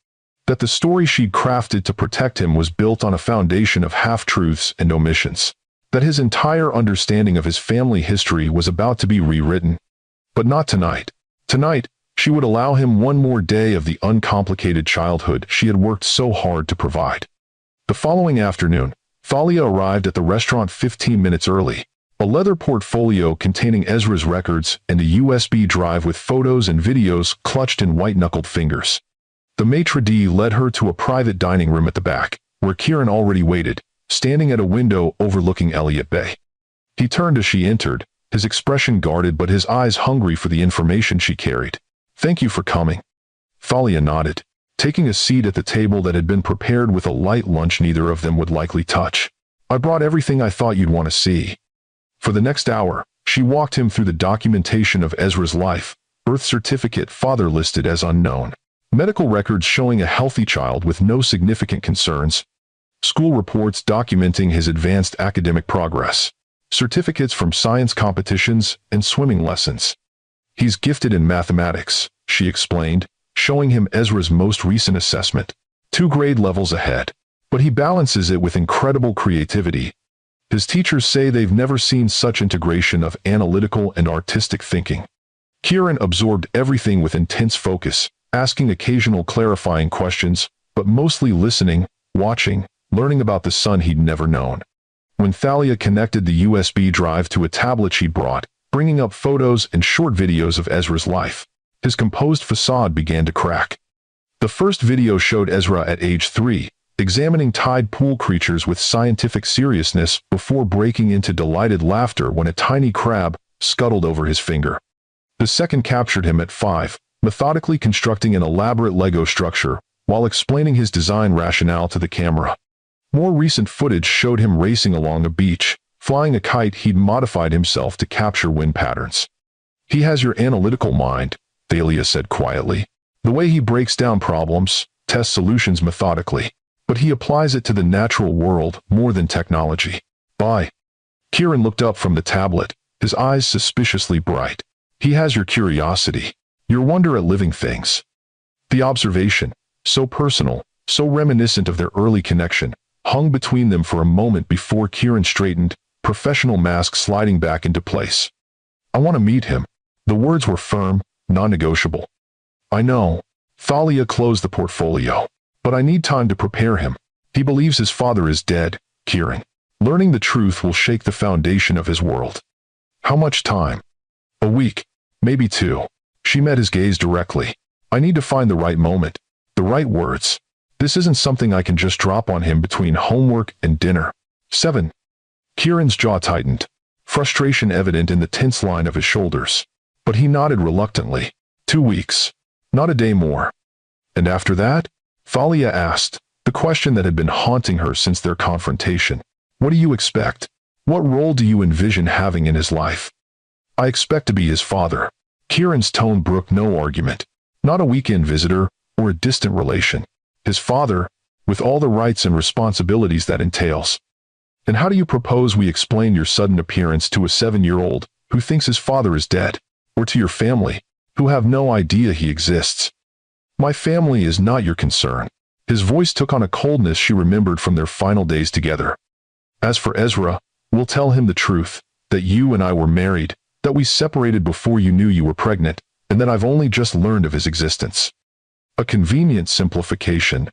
That the story she'd crafted to protect him was built on a foundation of half-truths and omissions. That his entire understanding of his family history was about to be rewritten. But not tonight. Tonight, she would allow him one more day of the uncomplicated childhood she had worked so hard to provide. The following afternoon, Thalia arrived at the restaurant 15 minutes early. A leather portfolio containing Ezra's records and a USB drive with photos and videos clutched in white-knuckled fingers. The maitre d' led her to a private dining room at the back, where Kieran already waited, standing at a window overlooking Elliott Bay. He turned as she entered, his expression guarded but his eyes hungry for the information she carried. "Thank you for coming." Thalia nodded, taking a seat at the table that had been prepared with a light lunch neither of them would likely touch. "I brought everything I thought you'd want to see." For the next hour, she walked him through the documentation of Ezra's life, birth certificate, father listed as unknown, medical records showing a healthy child with no significant concerns, school reports documenting his advanced academic progress, certificates from science competitions and swimming lessons. "He's gifted in mathematics," she explained, showing him Ezra's most recent assessment, 2 grade levels ahead. "But he balances it with incredible creativity. His teachers say they've never seen such integration of analytical and artistic thinking." Kieran absorbed everything with intense focus, asking occasional clarifying questions, but mostly listening, watching, learning about the son he'd never known. When Thalia connected the USB drive to a tablet she brought, bringing up photos and short videos of Ezra's life, his composed facade began to crack. The first video showed Ezra at age 3, examining tide pool creatures with scientific seriousness before breaking into delighted laughter when a tiny crab scuttled over his finger. The second captured him at 5, methodically constructing an elaborate Lego structure while explaining his design rationale to the camera. More recent footage showed him racing along a beach, flying a kite he'd modified himself to capture wind patterns. "He has your analytical mind," Thalia said quietly. "The way he breaks down problems, tests solutions methodically, but he applies it to the natural world more than technology." "Bye." Kieran looked up from the tablet, his eyes suspiciously bright. "He has your curiosity, your wonder at living things." The observation, so personal, so reminiscent of their early connection, hung between them for a moment before Kieran straightened, professional mask sliding back into place. "I want to meet him." The words were firm, non-negotiable. "I know." Thalia closed the portfolio. "But I need time to prepare him. He believes his father is dead, Kieran. Learning the truth will shake the foundation of his world." "How much time?" "A week, maybe 2. She met his gaze directly. "I need to find the right moment, the right words. This isn't something I can just drop on him between homework and dinner." 7. Kieran's jaw tightened, frustration evident in the tense line of his shoulders. But he nodded reluctantly. 2 weeks. Not a day more. "And after that?" Thalia asked, the question that had been haunting her since their confrontation. "What do you expect? What role do you envision having in his life?" "I expect to be his father." Kieran's tone brooked no argument. Not a weekend visitor or a distant relation. His father, with all the rights and responsibilities that entails. "And how do you propose we explain your sudden appearance to a 7-year-old who thinks his father is dead, or to your family, who have no idea he exists?" "My family is not your concern." His voice took on a coldness she remembered from their final days together. "As for Ezra, we'll tell him the truth, that you and I were married, that we separated before you knew you were pregnant, and that I've only just learned of his existence." A convenient simplification.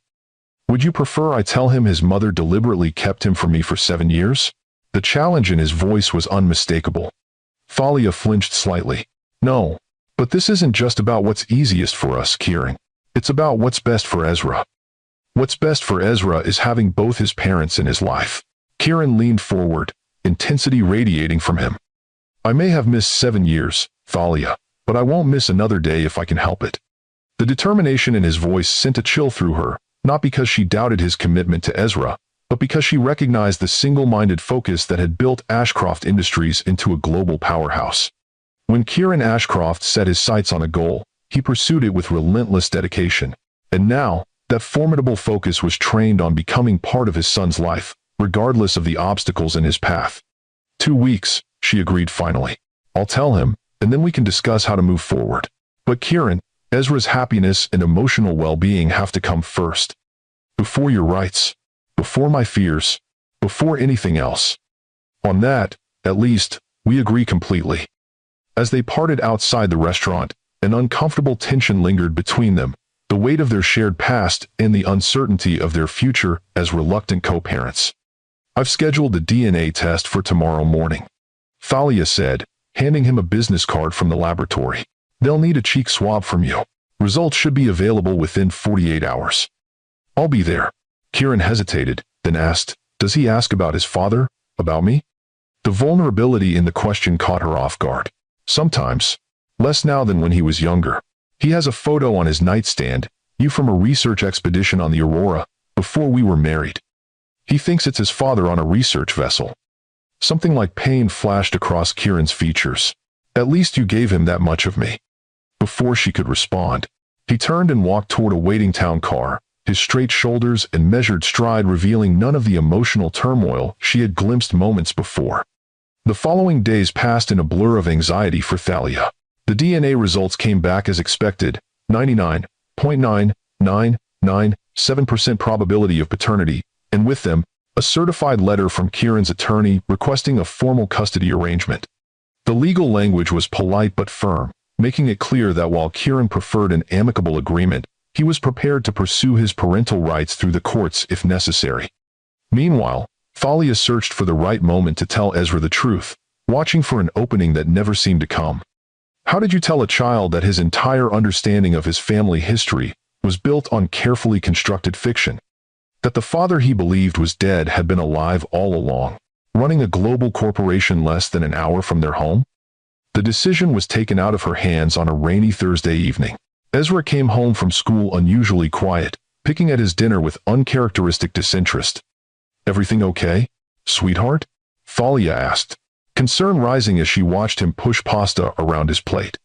"Would you prefer I tell him his mother deliberately kept him from me for 7 years? The challenge in his voice was unmistakable. Thalia flinched slightly. "No, But this isn't just about what's easiest for us, Kieran. It's about what's best for Ezra. What's best for Ezra is having both his parents in his life. Kieran leaned forward, intensity radiating from him. I may have missed 7 years, Thalia, but I won't miss another day if I can help it. The determination in his voice sent a chill through her, not because she doubted his commitment to Ezra, but because she recognized the single-minded focus that had built Ashcroft Industries into a global powerhouse. When Kieran Ashcroft set his sights on a goal, he pursued it with relentless dedication. And now, that formidable focus was trained on becoming part of his son's life, regardless of the obstacles in his path. 2 weeks, she agreed finally. I'll tell him, and then we can discuss how to move forward. But Kieran, Ezra's happiness and emotional well-being have to come first. Before your rights. Before my fears. Before anything else. On that, at least, we agree completely. As they parted outside the restaurant, an uncomfortable tension lingered between them, the weight of their shared past and the uncertainty of their future as reluctant co-parents. I've scheduled the DNA test for tomorrow morning, Thalia said, handing him a business card from the laboratory. They'll need a cheek swab from you. Results should be available within 48 hours. I'll be there. Kieran hesitated, then asked, does he ask about his father? About me? The vulnerability in the question caught her off guard. Sometimes. Less now than when he was younger. He has a photo on his nightstand, you from a research expedition on the Aurora, before we were married. He thinks it's his father on a research vessel. Something like pain flashed across Kieran's features. At least you gave him that much of me. Before she could respond, he turned and walked toward a waiting town car, his straight shoulders and measured stride revealing none of the emotional turmoil she had glimpsed moments before. The following days passed in a blur of anxiety for Thalia. The DNA results came back as expected, 99.9997% probability of paternity, and with them, a certified letter from Kieran's attorney requesting a formal custody arrangement. The legal language was polite but firm, making it clear that while Kieran preferred an amicable agreement, he was prepared to pursue his parental rights through the courts if necessary. Meanwhile, Thalia searched for the right moment to tell Ezra the truth, watching for an opening that never seemed to come. How did you tell a child that his entire understanding of his family history was built on carefully constructed fiction? That the father he believed was dead had been alive all along, running a global corporation less than an hour from their home? The decision was taken out of her hands on a rainy Thursday evening. Ezra came home from school unusually quiet, picking at his dinner with uncharacteristic disinterest. Everything okay, sweetheart? Thalia asked, concern rising as she watched him push pasta around his plate.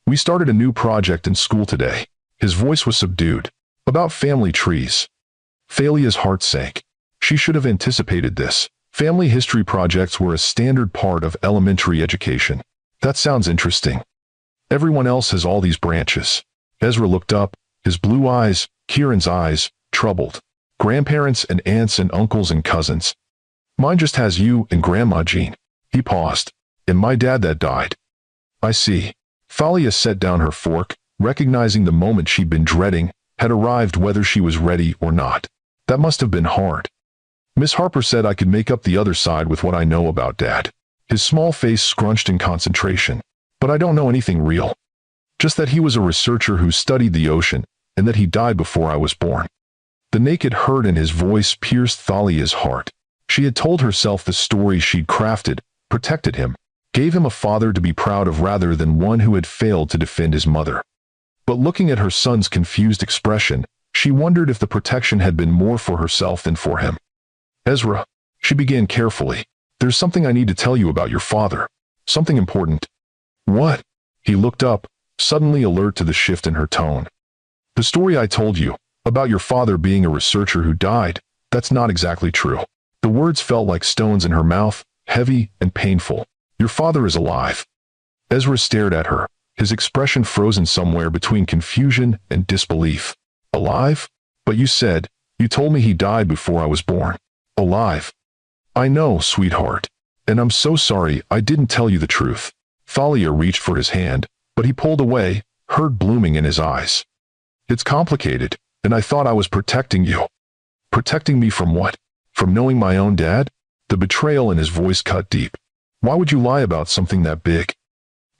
We started a new project in school today. His voice was subdued. About family trees. Thalia's heart sank. She should have anticipated this. Family history projects were a standard part of elementary education. That sounds interesting. Everyone else has all these branches. Ezra looked up, his blue eyes, Kieran's eyes, troubled. Grandparents and aunts and uncles and cousins. Mine just has you and Grandma Jean. He paused. And my dad that died. I see. Thalia set down her fork, recognizing the moment she'd been dreading had arrived whether she was ready or not. That must have been hard. Miss Harper said I could make up the other side with what I know about Dad. His small face scrunched in concentration. But I don't know anything real. Just that he was a researcher who studied the ocean, and that he died before I was born. The naked hurt in his voice pierced Thalia's heart. She had told herself the story she'd crafted, protected him, gave him a father to be proud of rather than one who had failed to defend his mother. But looking at her son's confused expression, she wondered if the protection had been more for herself than for him. Ezra, she began carefully, there's something I need to tell you about your father. Something important. What? He looked up, suddenly alert to the shift in her tone. The story I told you, about your father being a researcher who died, that's not exactly true. The words felt like stones in her mouth, heavy and painful. Your father is alive. Ezra stared at her, his expression frozen somewhere between confusion and disbelief. Alive? But you told me he died before I was born. Alive. I know, sweetheart. And I'm so sorry I didn't tell you the truth. Thalia reached for his hand, but he pulled away, hurt blooming in his eyes. It's complicated, and I thought I was protecting you. Protecting me from what? From knowing my own dad? The betrayal in his voice cut deep. Why would you lie about something that big?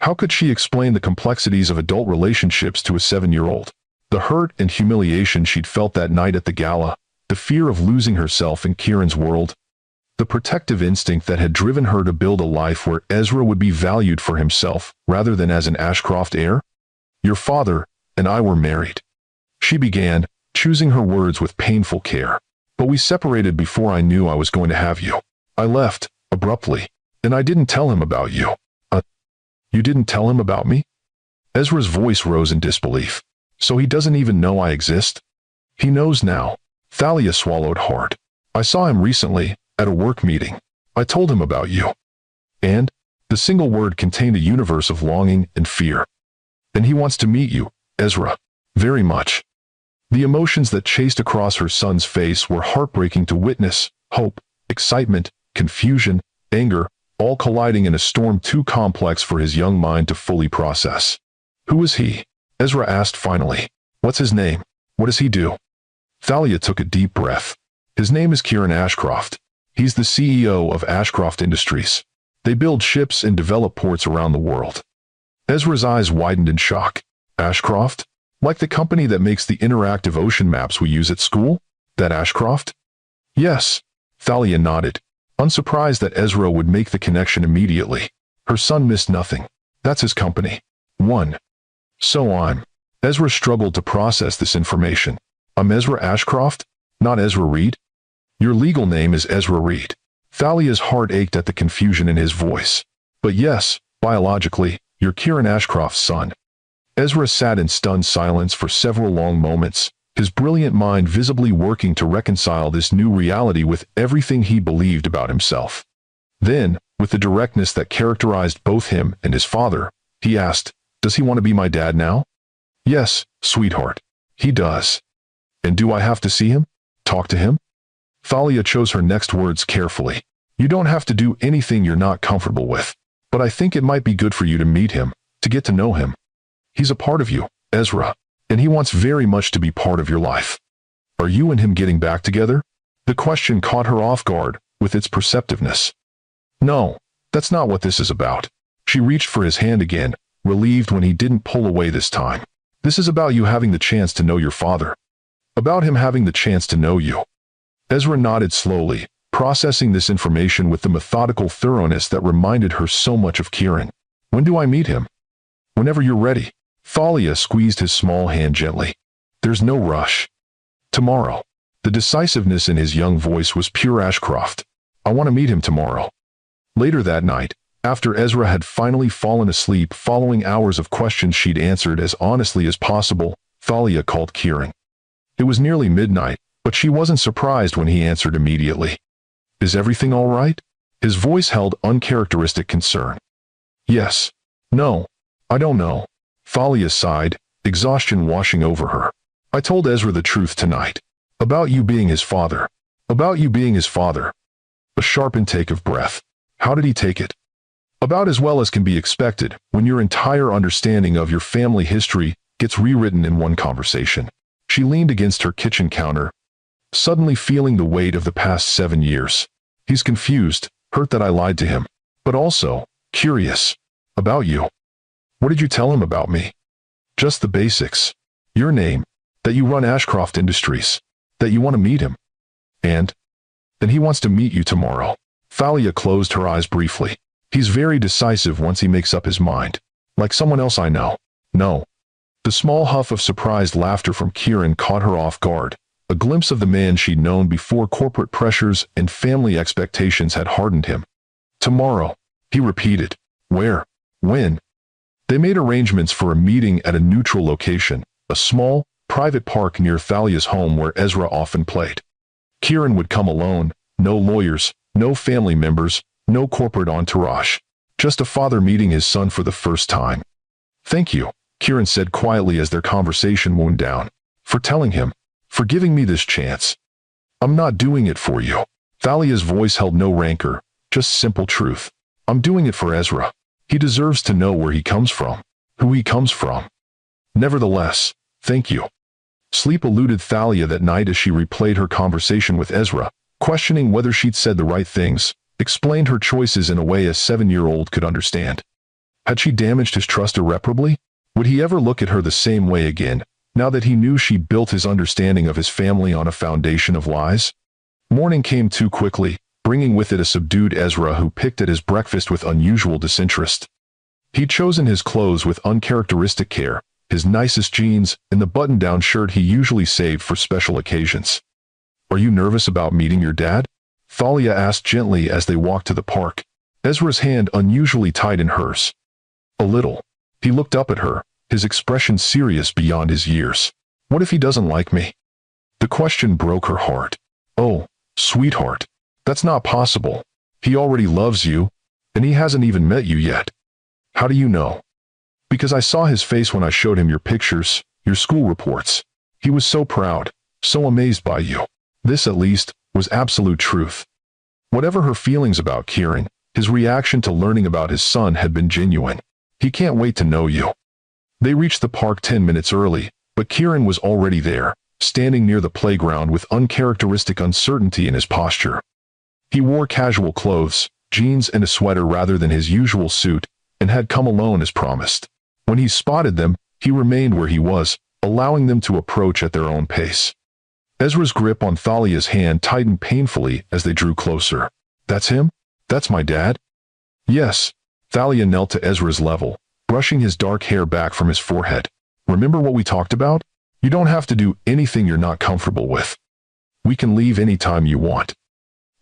How could she explain the complexities of adult relationships to a 7-year-old? The hurt and humiliation she'd felt that night at the gala, the fear of losing herself in Kieran's world, the protective instinct that had driven her to build a life where Ezra would be valued for himself rather than as an Ashcroft heir? Your father and I were married. She began, choosing her words with painful care. But we separated before I knew I was going to have you. I left, abruptly, and I didn't tell him about you. You didn't tell him about me? Ezra's voice rose in disbelief. So he doesn't even know I exist? He knows now. Thalia swallowed hard. I saw him recently, at a work meeting. I told him about you. And? The single word contained a universe of longing and fear. And he wants to meet you, Ezra. Very much. The emotions that chased across her son's face were heartbreaking to witness: hope, excitement, confusion, anger, all colliding in a storm too complex for his young mind to fully process. Who is he? Ezra asked finally. What's his name? What does he do? Thalia took a deep breath. His name is Kieran Ashcroft. He's the CEO of Ashcroft Industries. They build ships and develop ports around the world. Ezra's eyes widened in shock. Ashcroft? Like the company that makes the interactive ocean maps we use at school? That Ashcroft? Yes. Thalia nodded, unsurprised that Ezra would make the connection immediately. Her son missed nothing. That's his company. So I'm. Ezra struggled to process this information. I'm Ezra Ashcroft, not Ezra Reed? Your legal name is Ezra Reed. Thalia's heart ached at the confusion in his voice. But yes, biologically, you're Kieran Ashcroft's son. Ezra sat in stunned silence for several long moments, his brilliant mind visibly working to reconcile this new reality with everything he believed about himself. Then, with the directness that characterized both him and his father, he asked, Does he want to be my dad now? Yes, sweetheart. He does. And do I have to see him? Talk to him? Thalia chose her next words carefully. You don't have to do anything you're not comfortable with. But I think it might be good for you to meet him, to get to know him. He's a part of you, Ezra, and he wants very much to be part of your life. Are you and him getting back together? The question caught her off guard, with its perceptiveness. No, that's not what this is about. She reached for his hand again, relieved when he didn't pull away this time. This is about you having the chance to know your father. About him having the chance to know you. Ezra nodded slowly, processing this information with the methodical thoroughness that reminded her so much of Kieran. When do I meet him? Whenever you're ready. Thalia squeezed his small hand gently. There's no rush. Tomorrow. The decisiveness in his young voice was pure Ashcroft. I want to meet him tomorrow. Later that night, after Ezra had finally fallen asleep following hours of questions she'd answered as honestly as possible, Thalia called Kieran. It was nearly midnight, but she wasn't surprised when he answered immediately. Is everything all right? His voice held uncharacteristic concern. Yes. No. I don't know. Thalia sighed, exhaustion washing over her. I told Ezra the truth tonight. About you being his father. About you being his father. A sharp intake of breath. How did he take it? About as well as can be expected when your entire understanding of your family history gets rewritten in one conversation. She leaned against her kitchen counter, suddenly feeling the weight of the past 7 years. He's confused, hurt that I lied to him, but also curious. About you. What did you tell him about me? Just the basics. Your name, that you run Ashcroft Industries, that you want to meet him. And he wants to meet you tomorrow. Thalia closed her eyes briefly. He's very decisive once he makes up his mind. Like someone else I know. No. The small huff of surprised laughter from Kieran caught her off guard, a glimpse of the man she'd known before corporate pressures and family expectations had hardened him. Tomorrow, he repeated. Where? When? They made arrangements for a meeting at a neutral location, a small, private park near Thalia's home where Ezra often played. Kieran would come alone, no lawyers, no family members, no corporate entourage. Just a father meeting his son for the first time. Thank you, Kieran said quietly as their conversation wound down. For telling him. For giving me this chance. I'm not doing it for you. Thalia's voice held no rancor, just simple truth. I'm doing it for Ezra. He deserves to know where he comes from, who he comes from. Nevertheless, thank you. Sleep eluded Thalia that night as she replayed her conversation with Ezra, questioning whether she'd said the right things, explained her choices in a way a 7-year-old could understand. Had she damaged his trust irreparably? Would he ever look at her the same way again, now that he knew she built his understanding of his family on a foundation of lies? Morning came too quickly, bringing with it a subdued Ezra who picked at his breakfast with unusual disinterest. He'd chosen his clothes with uncharacteristic care, his nicest jeans, and the button-down shirt he usually saved for special occasions. "Are you nervous about meeting your dad?" Thalia asked gently as they walked to the park, Ezra's hand unusually tight in hers. "A little." He looked up at her, his expression serious beyond his years. "What if he doesn't like me?" The question broke her heart. "Oh, sweetheart, that's not possible. He already loves you, and he hasn't even met you yet." "How do you know?" "Because I saw his face when I showed him your pictures, your school reports. He was so proud, so amazed by you." This, at least, was absolute truth. Whatever her feelings about Kieran, his reaction to learning about his son had been genuine. "He can't wait to know you." They reached the park 10 minutes early, but Kieran was already there, standing near the playground with uncharacteristic uncertainty in his posture. He wore casual clothes, jeans and a sweater rather than his usual suit, and had come alone as promised. When he spotted them, he remained where he was, allowing them to approach at their own pace. Ezra's grip on Thalia's hand tightened painfully as they drew closer. "That's him? That's my dad?" "Yes." Thalia knelt to Ezra's level, brushing his dark hair back from his forehead. "Remember what we talked about? You don't have to do anything you're not comfortable with. We can leave any time you want."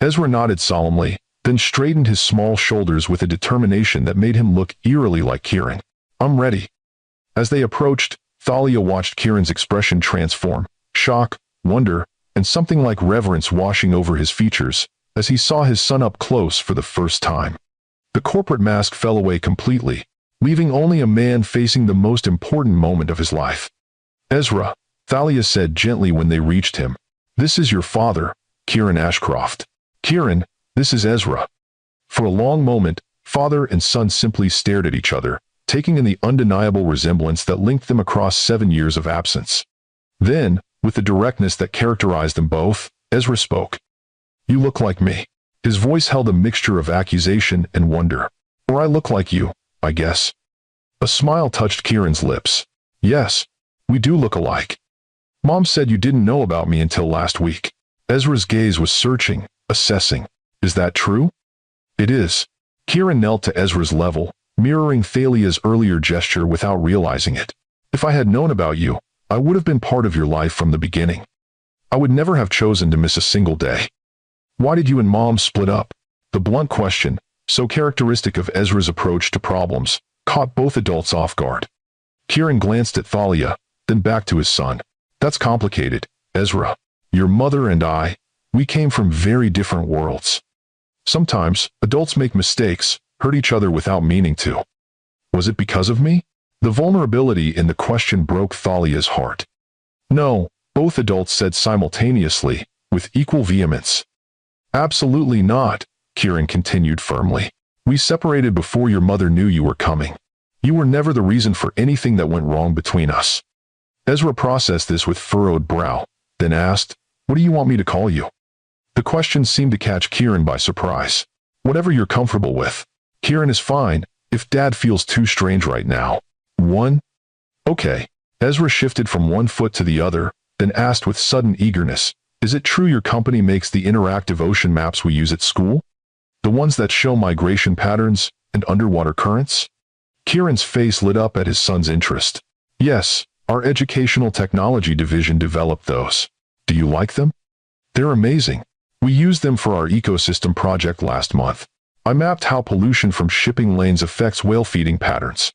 Ezra nodded solemnly, then straightened his small shoulders with a determination that made him look eerily like Kieran. "I'm ready." As they approached, Thalia watched Kieran's expression transform, shock, wonder, and something like reverence washing over his features, as he saw his son up close for the first time. The corporate mask fell away completely, leaving only a man facing the most important moment of his life. "Ezra," Thalia said gently when they reached him, "this is your father, Kieran Ashcroft." "Kieran, this is Ezra." For a long moment, father and son simply stared at each other, taking in the undeniable resemblance that linked them across 7 years of absence. Then, with the directness that characterized them both, Ezra spoke. "You look like me." His voice held a mixture of accusation and wonder. "Or I look like you, I guess." A smile touched Kieran's lips. "Yes, we do look alike. Mom said you didn't know about me until last week." Ezra's gaze was searching, assessing. "Is that true?" "It is." Kieran knelt to Ezra's level, mirroring Thalia's earlier gesture without realizing it. "If I had known about you, I would have been part of your life from the beginning. I would never have chosen to miss a single day." "Why did you and Mom split up?" The blunt question, so characteristic of Ezra's approach to problems, caught both adults off guard. Kieran glanced at Thalia, then back to his son. "That's complicated, Ezra. Your mother and I, we came from very different worlds. Sometimes, adults make mistakes, hurt each other without meaning to." "Was it because of me?" The vulnerability in the question broke Thalia's heart. "No," both adults said simultaneously, with equal vehemence. "Absolutely not," Kieran continued firmly. "We separated before your mother knew you were coming. You were never the reason for anything that went wrong between us." Ezra processed this with furrowed brow, then asked, "What do you want me to call you?" The question seemed to catch Kieran by surprise. "Whatever you're comfortable with. Kieran is fine, if Dad feels too strange right now." "One?" "Okay." Ezra shifted from one foot to the other, then asked with sudden eagerness, "Is it true your company makes the interactive ocean maps we use at school? The ones that show migration patterns and underwater currents?" Kieran's face lit up at his son's interest. "Yes, our educational technology division developed those. Do you like them?" "They're amazing. We used them for our ecosystem project last month. I mapped how pollution from shipping lanes affects whale feeding patterns."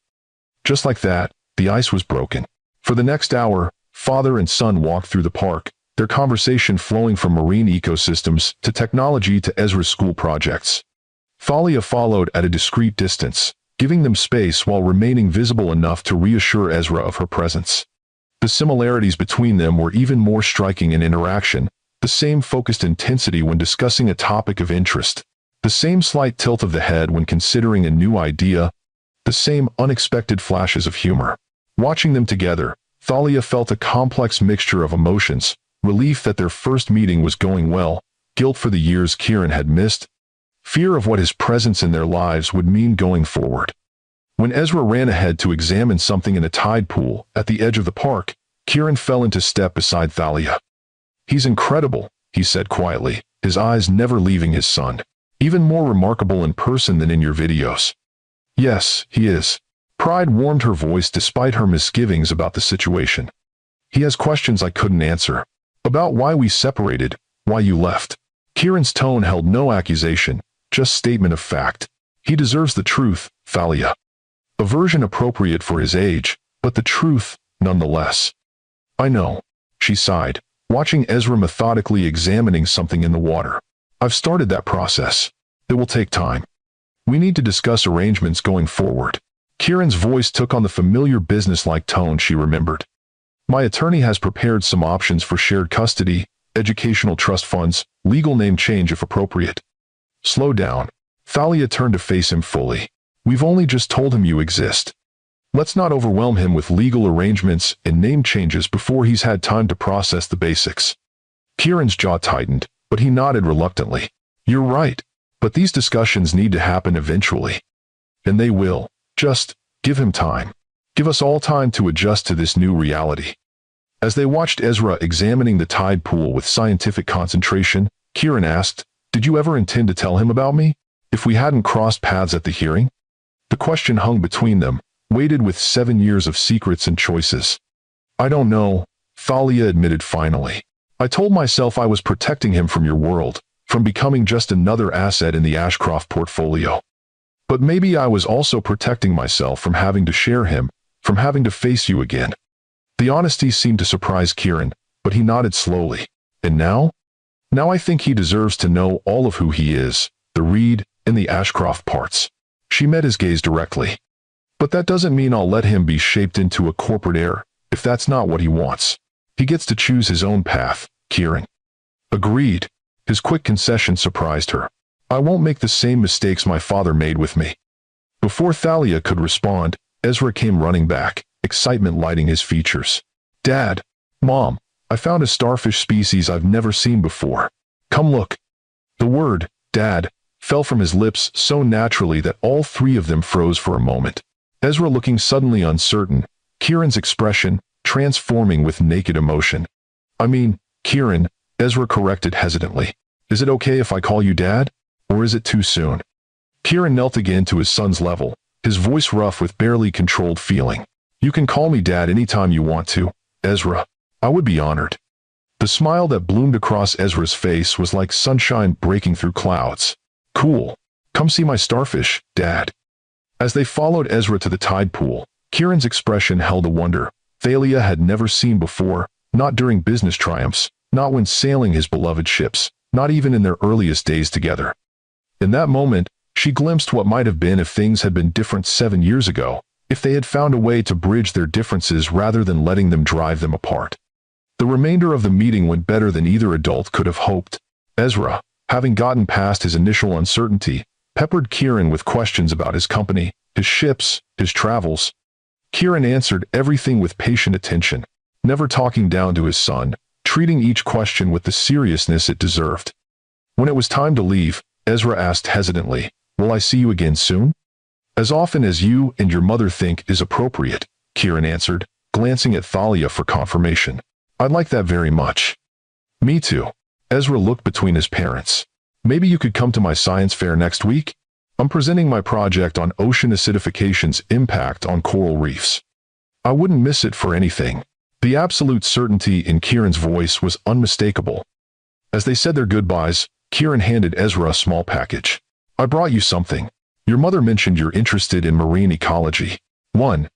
Just like that, the ice was broken. For the next hour, father and son walked through the park, their conversation flowing from marine ecosystems to technology to Ezra's school projects. Thalia followed at a discreet distance, giving them space while remaining visible enough to reassure Ezra of her presence. The similarities between them were even more striking in interaction, the same focused intensity when discussing a topic of interest, the same slight tilt of the head when considering a new idea, the same unexpected flashes of humor. Watching them together, Thalia felt a complex mixture of emotions, relief that their first meeting was going well, guilt for the years Kieran had missed, fear of what his presence in their lives would mean going forward. When Ezra ran ahead to examine something in a tide pool at the edge of the park, Kieran fell into step beside Thalia. "He's incredible," he said quietly, his eyes never leaving his son. "Even more remarkable in person than in your videos." "Yes, he is." Pride warmed her voice despite her misgivings about the situation. "He has questions I couldn't answer. About why we separated, why you left." Kieran's tone held no accusation, just statement of fact. "He deserves the truth, Thalia. A version appropriate for his age, but the truth, nonetheless." "I know," she sighed, watching Ezra methodically examining something in the water. "I've started that process. It will take time. We need to discuss arrangements going forward." Kieran's voice took on the familiar businesslike tone she remembered. "My attorney has prepared some options for shared custody, educational trust funds, legal name change if appropriate." "Slow down." Thalia turned to face him fully. "We've only just told him you exist. Let's not overwhelm him with legal arrangements and name changes before he's had time to process the basics." Kieran's jaw tightened, but he nodded reluctantly. "You're right, but these discussions need to happen eventually. And they will. Just give him time. Give us all time to adjust to this new reality." As they watched Ezra examining the tide pool with scientific concentration, Kieran asked, "Did you ever intend to tell him about me, if we hadn't crossed paths at the hearing?" The question hung between them, weighted with 7 years of secrets and choices. "I don't know," Thalia admitted finally. "I told myself I was protecting him from your world, from becoming just another asset in the Ashcroft portfolio. But maybe I was also protecting myself from having to share him, from having to face you again." The honesty seemed to surprise Kieran, but he nodded slowly. "And now? Now I think he deserves to know all of who he is, the Reed and the Ashcroft parts." She met his gaze directly. "But that doesn't mean I'll let him be shaped into a corporate heir, if that's not what he wants. He gets to choose his own path, Kieran." "Agreed." His quick concession surprised her. "I won't make the same mistakes my father made with me." Before Thalia could respond, Ezra came running back, excitement lighting his features. "Dad, Mom, I found a starfish species I've never seen before. Come look." The word, "Dad," fell from his lips so naturally that all three of them froze for a moment. Ezra looking suddenly uncertain, Kieran's expression transforming with naked emotion. "I mean, Kieran," Ezra corrected hesitantly. "Is it okay if I call you Dad? Or is it too soon?" Kieran knelt again to his son's level, his voice rough with barely controlled feeling. "You can call me Dad anytime you want to, Ezra. I would be honored." The smile that bloomed across Ezra's face was like sunshine breaking through clouds. "Cool. Come see my starfish, Dad." As they followed Ezra to the tide pool, Kieran's expression held a wonder Thalia had never seen before, not during business triumphs, not when sailing his beloved ships, not even in their earliest days together. In that moment, she glimpsed what might have been if things had been different 7 years ago, if they had found a way to bridge their differences rather than letting them drive them apart. The remainder of the meeting went better than either adult could have hoped. Ezra, having gotten past his initial uncertainty, peppered Kieran with questions about his company, his ships, his travels. Kieran answered everything with patient attention, never talking down to his son, treating each question with the seriousness it deserved. When it was time to leave, Ezra asked hesitantly, "Will I see you again soon?" "As often as you and your mother think is appropriate," Kieran answered, glancing at Thalia for confirmation. "I'd like that very much." "Me too." Ezra looked between his parents. "Maybe you could come to my science fair next week? I'm presenting my project on ocean acidification's impact on coral reefs. I wouldn't miss it for anything." The absolute certainty in Kieran's voice was unmistakable. As they said their goodbyes, Kieran handed Ezra a small package. "I brought you something. Your mother mentioned you're interested in marine ecology." 1.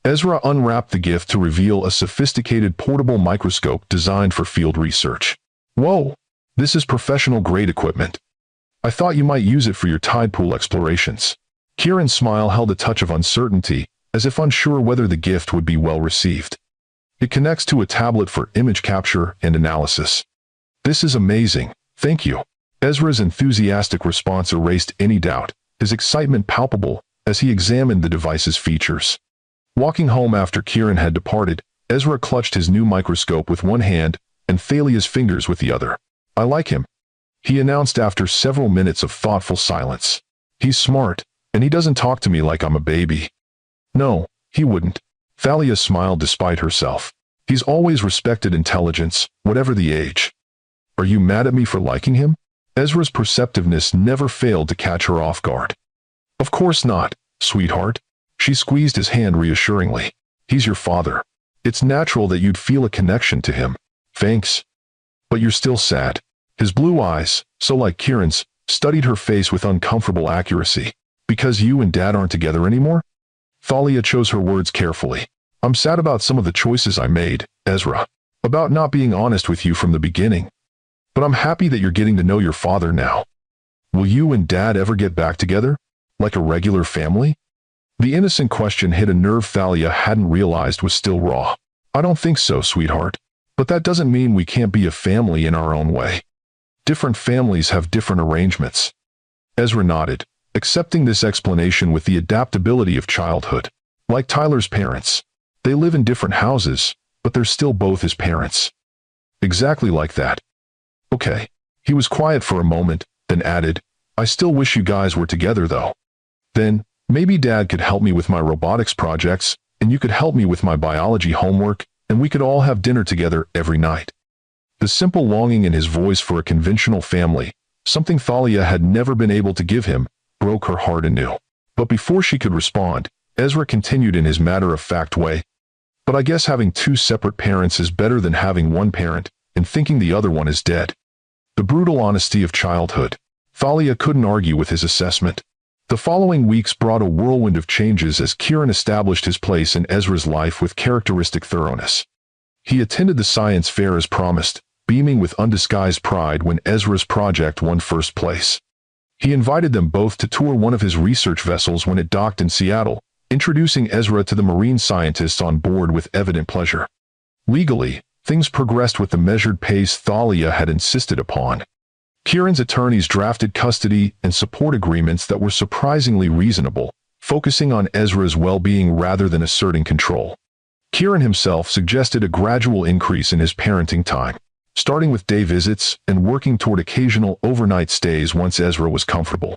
Ezra unwrapped the gift to reveal a sophisticated portable microscope designed for field research. "Whoa! This is professional-grade equipment. I thought you might use it for your tide pool explorations." Kieran's smile held a touch of uncertainty, as if unsure whether the gift would be well received. "It connects to a tablet for image capture and analysis." "This is amazing, thank you." Ezra's enthusiastic response erased any doubt, his excitement palpable as he examined the device's features. Walking home after Kieran had departed, Ezra clutched his new microscope with one hand and Thalia's fingers with the other. "I like him," he announced after several minutes of thoughtful silence. "He's smart, and he doesn't talk to me like I'm a baby." No, he wouldn't. Thalia smiled despite herself. He's always respected intelligence, whatever the age. Are you mad at me for liking him? Ezra's perceptiveness never failed to catch her off guard. Of course not, sweetheart. She squeezed his hand reassuringly. He's your father. It's natural that you'd feel a connection to him. Thanks. But you're still sad. His blue eyes, so like Kieran's, studied her face with uncomfortable accuracy. Because you and Dad aren't together anymore? Thalia chose her words carefully. I'm sad about some of the choices I made, Ezra. About not being honest with you from the beginning. But I'm happy that you're getting to know your father now. Will you and Dad ever get back together? Like a regular family? The innocent question hit a nerve Thalia hadn't realized was still raw. I don't think so, sweetheart. But that doesn't mean we can't be a family in our own way. Different families have different arrangements. Ezra nodded, accepting this explanation with the adaptability of childhood. Like Tyler's parents. They live in different houses, but they're still both his parents. Exactly like that. Okay. He was quiet for a moment, then added, I still wish you guys were together though. Then, maybe Dad could help me with my robotics projects, and you could help me with my biology homework, and we could all have dinner together every night. The simple longing in his voice for a conventional family, something Thalia had never been able to give him, broke her heart anew. But before she could respond, Ezra continued in his matter-of-fact way. But I guess having two separate parents is better than having one parent, and thinking the other one is dead. The brutal honesty of childhood. Thalia couldn't argue with his assessment. The following weeks brought a whirlwind of changes as Kieran established his place in Ezra's life with characteristic thoroughness. He attended the science fair as promised, beaming with undisguised pride when Ezra's project won first place. He invited them both to tour one of his research vessels when it docked in Seattle, introducing Ezra to the marine scientists on board with evident pleasure. Legally, things progressed with the measured pace Thalia had insisted upon. Kieran's attorneys drafted custody and support agreements that were surprisingly reasonable, focusing on Ezra's well-being rather than asserting control. Kieran himself suggested a gradual increase in his parenting time, starting with day visits and working toward occasional overnight stays once Ezra was comfortable.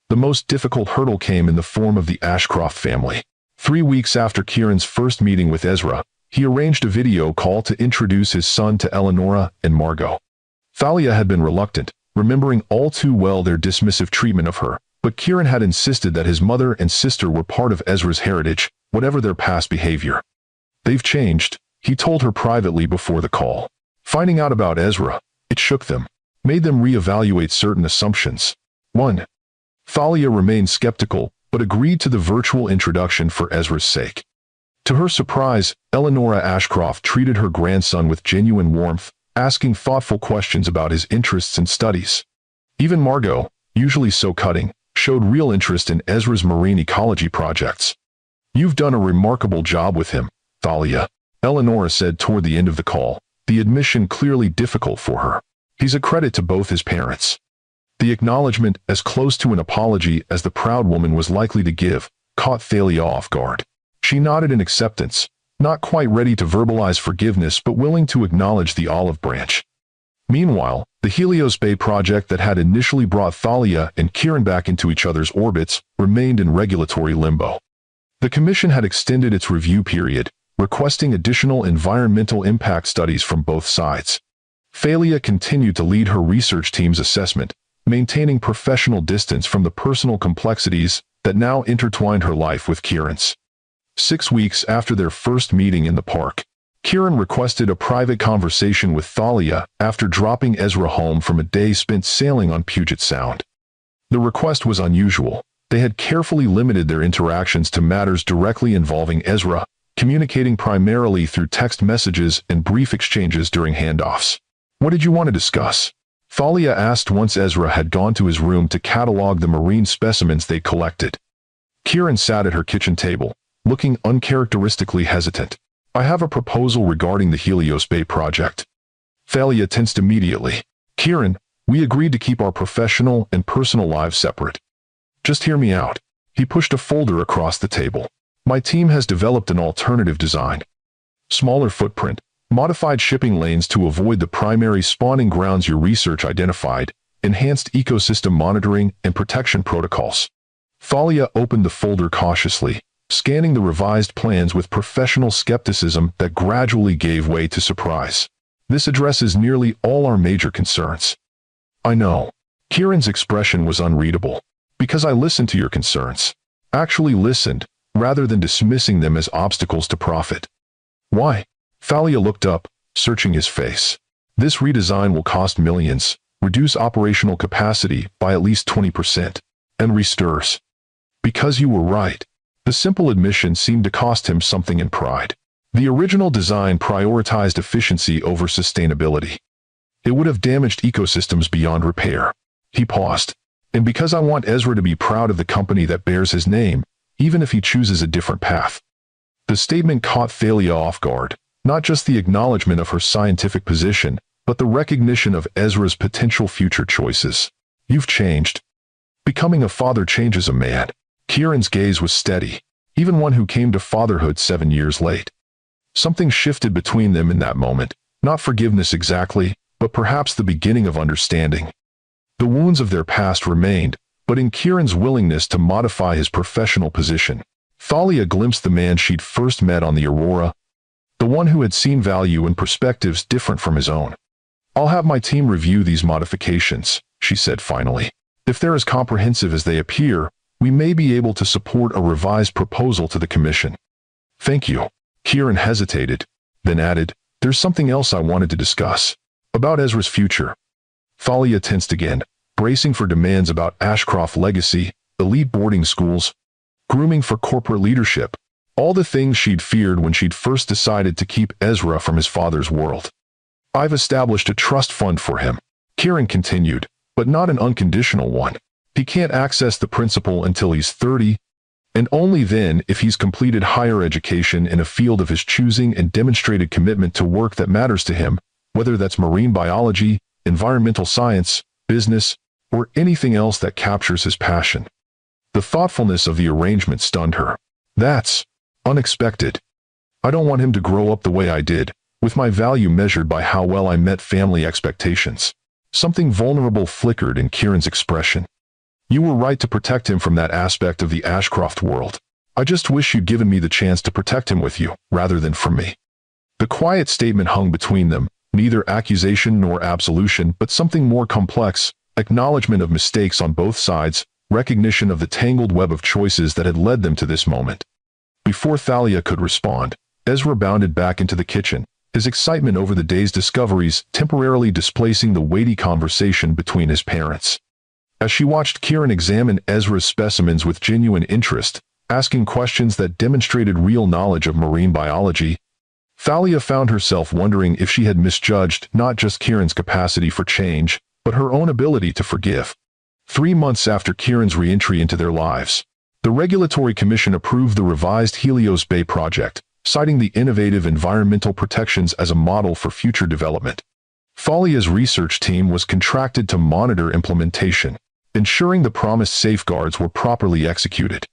The most difficult hurdle came in the form of the Ashcroft family. 3 weeks after Kieran's first meeting with Ezra, he arranged a video call to introduce his son to Eleonora and Margot. Thalia had been reluctant, remembering all too well their dismissive treatment of her, but Kieran had insisted that his mother and sister were part of Ezra's heritage, whatever their past behavior. They've changed, he told her privately before the call. Finding out about Ezra, it shook them, made them reevaluate certain assumptions. 1. Thalia remained skeptical, but agreed to the virtual introduction for Ezra's sake. To her surprise, Eleonora Ashcroft treated her grandson with genuine warmth, asking thoughtful questions about his interests and studies. Even Margot, usually so cutting, showed real interest in Ezra's marine ecology projects. You've done a remarkable job with him, Thalia, Eleonora said toward the end of the call, the admission clearly difficult for her. He's a credit to both his parents. The acknowledgement, as close to an apology as the proud woman was likely to give, caught Thalia off guard. She nodded in acceptance, not quite ready to verbalize forgiveness but willing to acknowledge the olive branch. Meanwhile, the Helios Bay project that had initially brought Thalia and Kieran back into each other's orbits remained in regulatory limbo. The commission had extended its review period, requesting additional environmental impact studies from both sides. Thalia continued to lead her research team's assessment, maintaining professional distance from the personal complexities that now intertwined her life with Kieran's. 6 weeks after their first meeting in the park, Kieran requested a private conversation with Thalia after dropping Ezra home from a day spent sailing on Puget Sound. The request was unusual. They had carefully limited their interactions to matters directly involving Ezra, communicating primarily through text messages and brief exchanges during handoffs. What did you want to discuss? Thalia asked once Ezra had gone to his room to catalog the marine specimens they collected. Kieran sat at her kitchen table, looking uncharacteristically hesitant. I have a proposal regarding the Helios Bay project. Thalia tensed immediately. Kieran, we agreed to keep our professional and personal lives separate. Just hear me out. He pushed a folder across the table. My team has developed an alternative design. Smaller footprint, modified shipping lanes to avoid the primary spawning grounds your research identified, enhanced ecosystem monitoring and protection protocols. Thalia opened the folder cautiously, scanning the revised plans with professional skepticism that gradually gave way to surprise. This addresses nearly all our major concerns. I know. Kieran's expression was unreadable. Because I listened to your concerns. Actually listened, rather than dismissing them as obstacles to profit. Why? Thalia looked up, searching his face. This redesign will cost millions, reduce operational capacity by at least 20%, and restores. Because you were right. The simple admission seemed to cost him something in pride. The original design prioritized efficiency over sustainability. It would have damaged ecosystems beyond repair. He paused. And because I want Ezra to be proud of the company that bears his name, even if he chooses a different path. The statement caught Thalia off guard, not just the acknowledgement of her scientific position, but the recognition of Ezra's potential future choices. You've changed. Becoming a father changes a man. Kieran's gaze was steady, even one who came to fatherhood 7 years late. Something shifted between them in that moment, not forgiveness exactly, but perhaps the beginning of understanding. The wounds of their past remained, but in Kieran's willingness to modify his professional position, Thalia glimpsed the man she'd first met on the Aurora, the one who had seen value in perspectives different from his own. I'll have my team review these modifications, she said finally. If they're as comprehensive as they appear, we may be able to support a revised proposal to the commission. Thank you. Kieran hesitated, then added, there's something else I wanted to discuss. About Ezra's future. Thalia tensed again, bracing for demands about Ashcroft legacy, elite boarding schools, grooming for corporate leadership, all the things she'd feared when she'd first decided to keep Ezra from his father's world. I've established a trust fund for him, Kieran continued, but not an unconditional one. He can't access the principal until he's 30, and only then if he's completed higher education in a field of his choosing and demonstrated commitment to work that matters to him, whether that's marine biology, environmental science, business, or anything else that captures his passion. The thoughtfulness of the arrangement stunned her. That's unexpected. I don't want him to grow up the way I did, with my value measured by how well I met family expectations. Something vulnerable flickered in Kieran's expression. You were right to protect him from that aspect of the Ashcroft world. I just wish you'd given me the chance to protect him with you, rather than from me. The quiet statement hung between them, neither accusation nor absolution, but something more complex, acknowledgement of mistakes on both sides, recognition of the tangled web of choices that had led them to this moment. Before Thalia could respond, Ezra bounded back into the kitchen, his excitement over the day's discoveries temporarily displacing the weighty conversation between his parents. As she watched Kieran examine Ezra's specimens with genuine interest, asking questions that demonstrated real knowledge of marine biology, Thalia found herself wondering if she had misjudged not just Kieran's capacity for change, but her own ability to forgive. 3 months after Kieran's re-entry into their lives, the Regulatory Commission approved the revised Helios Bay project, citing the innovative environmental protections as a model for future development. Thalia's research team was contracted to monitor implementation, ensuring the promised safeguards were properly executed.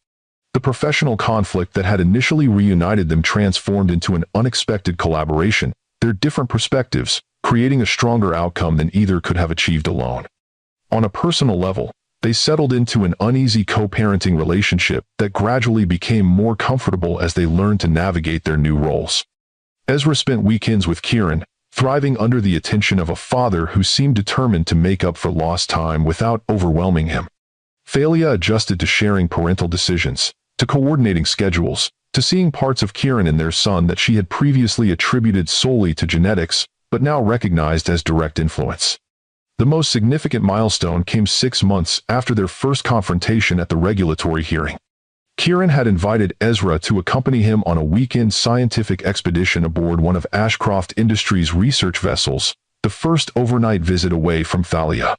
The professional conflict that had initially reunited them transformed into an unexpected collaboration, their different perspectives, creating a stronger outcome than either could have achieved alone. On a personal level, they settled into an uneasy co-parenting relationship that gradually became more comfortable as they learned to navigate their new roles. Ezra spent weekends with Kieran, thriving under the attention of a father who seemed determined to make up for lost time without overwhelming him. Thalia adjusted to sharing parental decisions, to coordinating schedules, to seeing parts of Kieran in their son that she had previously attributed solely to genetics, but now recognized as direct influence. The most significant milestone came 6 months after their first confrontation at the regulatory hearing. Kieran had invited Ezra to accompany him on a weekend scientific expedition aboard one of Ashcroft Industries' research vessels, the first overnight visit away from Thalia.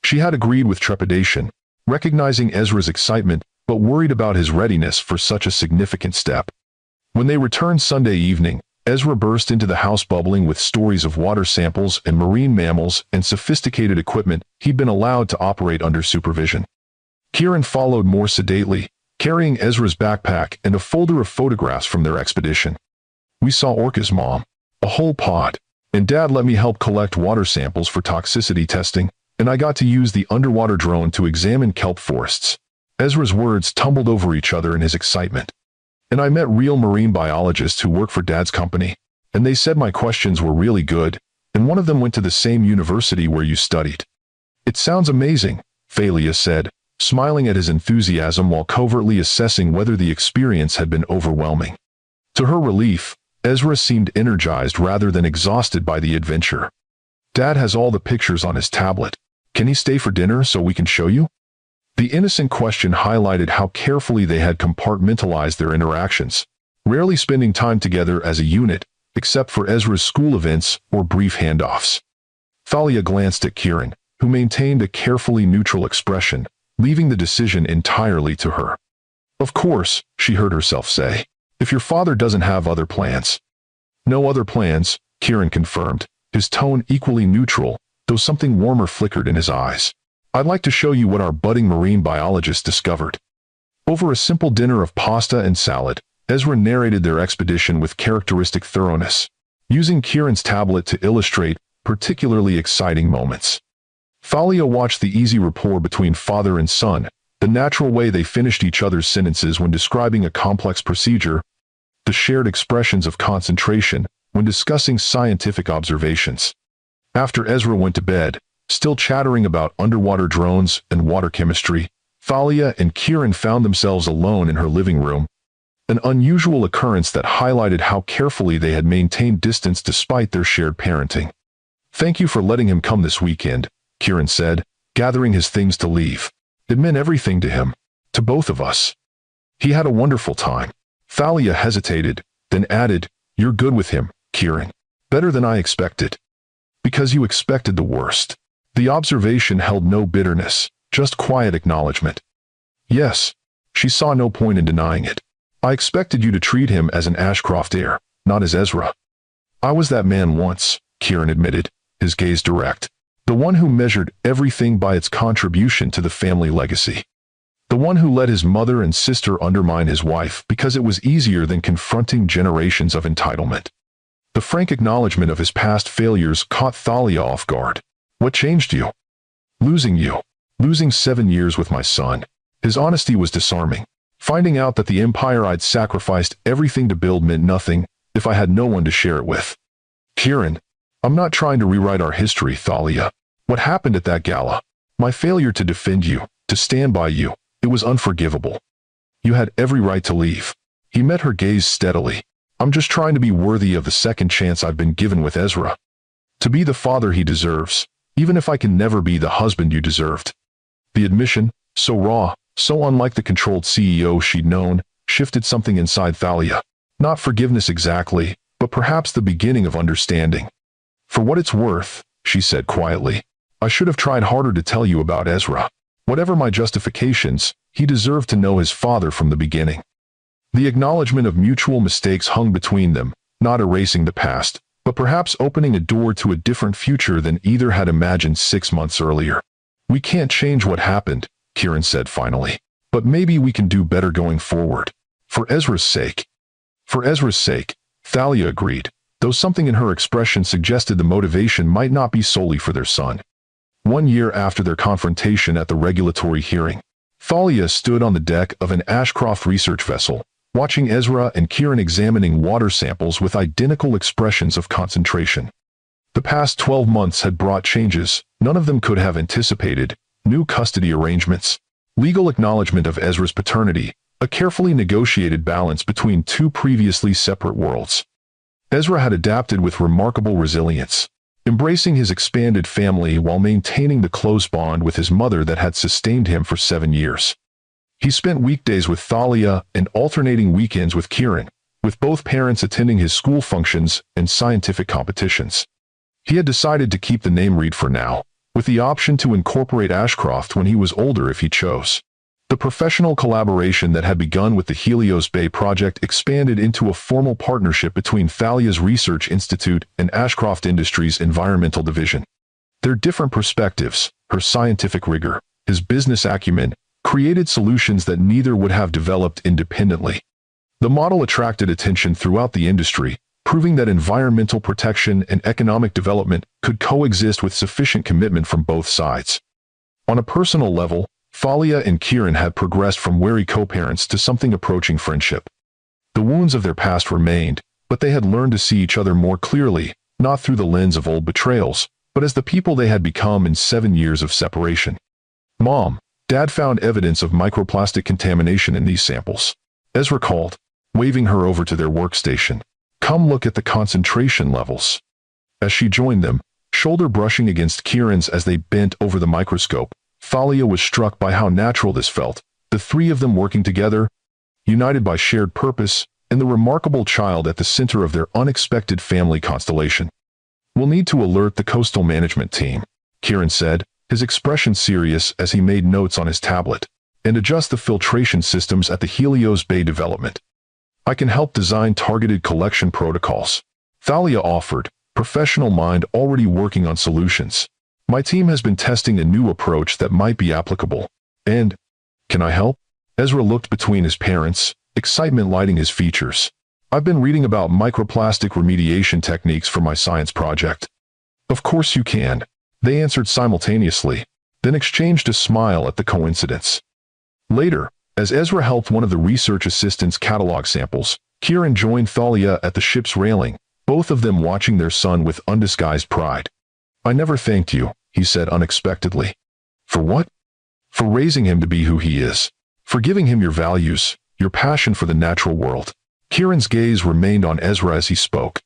She had agreed with trepidation, recognizing Ezra's excitement, but worried about his readiness for such a significant step. When they returned Sunday evening, Ezra burst into the house bubbling with stories of water samples and marine mammals and sophisticated equipment he'd been allowed to operate under supervision. Kieran followed more sedately, carrying Ezra's backpack and a folder of photographs from their expedition. We saw orcas, Mom. A whole pod. And Dad let me help collect water samples for toxicity testing, and I got to use the underwater drone to examine kelp forests. Ezra's words tumbled over each other in his excitement. And I met real marine biologists who work for Dad's company, and they said my questions were really good, and one of them went to the same university where you studied. It sounds amazing, Thalia said, smiling at his enthusiasm while covertly assessing whether the experience had been overwhelming. To her relief, Ezra seemed energized rather than exhausted by the adventure. Dad has all the pictures on his tablet. Can he stay for dinner so we can show you? The innocent question highlighted how carefully they had compartmentalized their interactions, rarely spending time together as a unit, except for Ezra's school events or brief handoffs. Thalia glanced at Kieran, who maintained a carefully neutral expression, leaving the decision entirely to her. Of course, she heard herself say, if your father doesn't have other plans. No other plans, Kieran confirmed, his tone equally neutral, though something warmer flickered in his eyes. I'd like to show you what our budding marine biologist discovered. Over a simple dinner of pasta and salad, Ezra narrated their expedition with characteristic thoroughness, using Kieran's tablet to illustrate particularly exciting moments. Thalia watched the easy rapport between father and son, the natural way they finished each other's sentences when describing a complex procedure, the shared expressions of concentration when discussing scientific observations. After Ezra went to bed, still chattering about underwater drones and water chemistry, Thalia and Kieran found themselves alone in her living room, an unusual occurrence that highlighted how carefully they had maintained distance despite their shared parenting. Thank you for letting him come this weekend, Kieran said, gathering his things to leave. It meant everything to him, to both of us. He had a wonderful time. Thalia hesitated, then added, You're good with him, Kieran. Better than I expected. Because you expected the worst. The observation held no bitterness, just quiet acknowledgement. Yes, she saw no point in denying it. I expected you to treat him as an Ashcroft heir, not as Ezra. I was that man once, Kieran admitted, his gaze direct. The one who measured everything by its contribution to the family legacy. The one who let his mother and sister undermine his wife because it was easier than confronting generations of entitlement. The frank acknowledgement of his past failures caught Thalia off guard. What changed you? Losing you. Losing 7 years with my son. His honesty was disarming. Finding out that the empire I'd sacrificed everything to build meant nothing if I had no one to share it with. Kieran, I'm not trying to rewrite our history, Thalia. What happened at that gala? My failure to defend you, to stand by you, it was unforgivable. You had every right to leave. He met her gaze steadily. I'm just trying to be worthy of the second chance I've been given with Ezra. To be the father he deserves, even if I can never be the husband you deserved. The admission, so raw, so unlike the controlled CEO she'd known, shifted something inside Thalia. Not forgiveness exactly, but perhaps the beginning of understanding. For what it's worth, she said quietly, I should have tried harder to tell you about Ezra. Whatever my justifications, he deserved to know his father from the beginning. The acknowledgement of mutual mistakes hung between them, not erasing the past, but perhaps opening a door to a different future than either had imagined 6 months earlier. We can't change what happened, Kieran said finally, but maybe we can do better going forward. For Ezra's sake. For Ezra's sake, Thalia agreed, though something in her expression suggested the motivation might not be solely for their son. 1 year after their confrontation at the regulatory hearing, Thalia stood on the deck of an Ashcroft research vessel, watching Ezra and Kieran examining water samples with identical expressions of concentration. The past 12 months had brought changes none of them could have anticipated: new custody arrangements, legal acknowledgement of Ezra's paternity, a carefully negotiated balance between two previously separate worlds. Ezra had adapted with remarkable resilience, embracing his expanded family while maintaining the close bond with his mother that had sustained him for 7 years. He spent weekdays with Thalia and alternating weekends with Kieran, with both parents attending his school functions and scientific competitions. He had decided to keep the name Reed for now, with the option to incorporate Ashcroft when he was older if he chose. The professional collaboration that had begun with the Helios Bay project expanded into a formal partnership between Thalia's Research Institute and Ashcroft Industries' Environmental Division. Their different perspectives, her scientific rigor, his business acumen, created solutions that neither would have developed independently. The model attracted attention throughout the industry, proving that environmental protection and economic development could coexist with sufficient commitment from both sides. On a personal level, Thalia and Kieran had progressed from wary co-parents to something approaching friendship. The wounds of their past remained, but they had learned to see each other more clearly, not through the lens of old betrayals, but as the people they had become in 7 years of separation. Mom, Dad found evidence of microplastic contamination in these samples. Ezra called, waving her over to their workstation. Come look at the concentration levels. As she joined them, shoulder brushing against Kieran's as they bent over the microscope, Thalia was struck by how natural this felt, the three of them working together, united by shared purpose, and the remarkable child at the center of their unexpected family constellation. We'll need to alert the coastal management team, Kieran said, his expression serious as he made notes on his tablet, and adjust the filtration systems at the Helios Bay development. I can help design targeted collection protocols, Thalia offered, professional mind already working on solutions. My team has been testing a new approach that might be applicable. And, can I help? Ezra looked between his parents, excitement lighting his features. I've been reading about microplastic remediation techniques for my science project. Of course you can, they answered simultaneously, then exchanged a smile at the coincidence. Later, as Ezra helped one of the research assistants catalog samples, Kieran joined Thalia at the ship's railing, both of them watching their son with undisguised pride. I never thanked you, he said unexpectedly. For what? For raising him to be who he is. For giving him your values, your passion for the natural world. Kieran's gaze remained on Ezra as he spoke.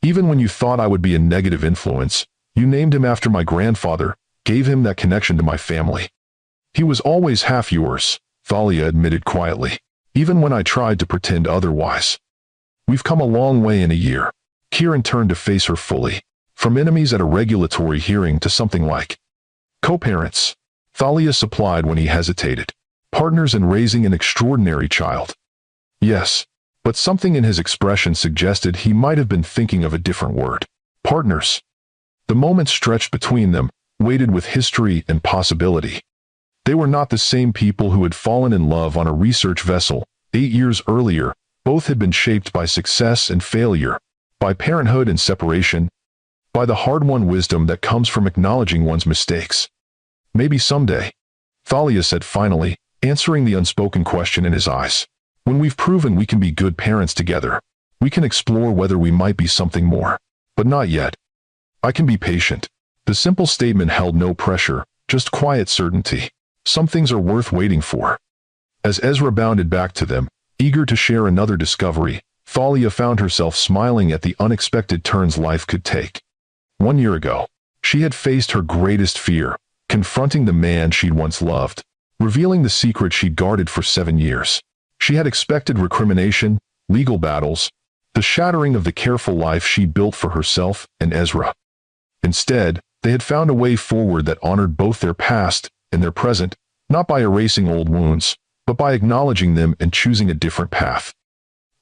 Even when you thought I would be a negative influence, you named him after my grandfather, gave him that connection to my family. He was always half yours, Thalia admitted quietly, even when I tried to pretend otherwise. We've come a long way in a year. Kieran turned to face her fully, from enemies at a regulatory hearing to something like co-parents, Thalia supplied when he hesitated, partners in raising an extraordinary child. Yes, but something in his expression suggested he might have been thinking of a different word. Partners. The moments stretched between them, weighted with history and possibility. They were not the same people who had fallen in love on a research vessel 8 years earlier. Both had been shaped by success and failure, by parenthood and separation, by the hard-won wisdom that comes from acknowledging one's mistakes. Maybe someday, Thalia said finally, answering the unspoken question in his eyes. When we've proven we can be good parents together, we can explore whether we might be something more. But not yet. I can be patient. The simple statement held no pressure, just quiet certainty. Some things are worth waiting for. As Ezra bounded back to them, eager to share another discovery, Thalia found herself smiling at the unexpected turns life could take. 1 year ago, she had faced her greatest fear, confronting the man she'd once loved, revealing the secret she'd guarded for 7 years. She had expected recrimination, legal battles, the shattering of the careful life she'd built for herself and Ezra. Instead, they had found a way forward that honored both their past and their present, not by erasing old wounds, but by acknowledging them and choosing a different path.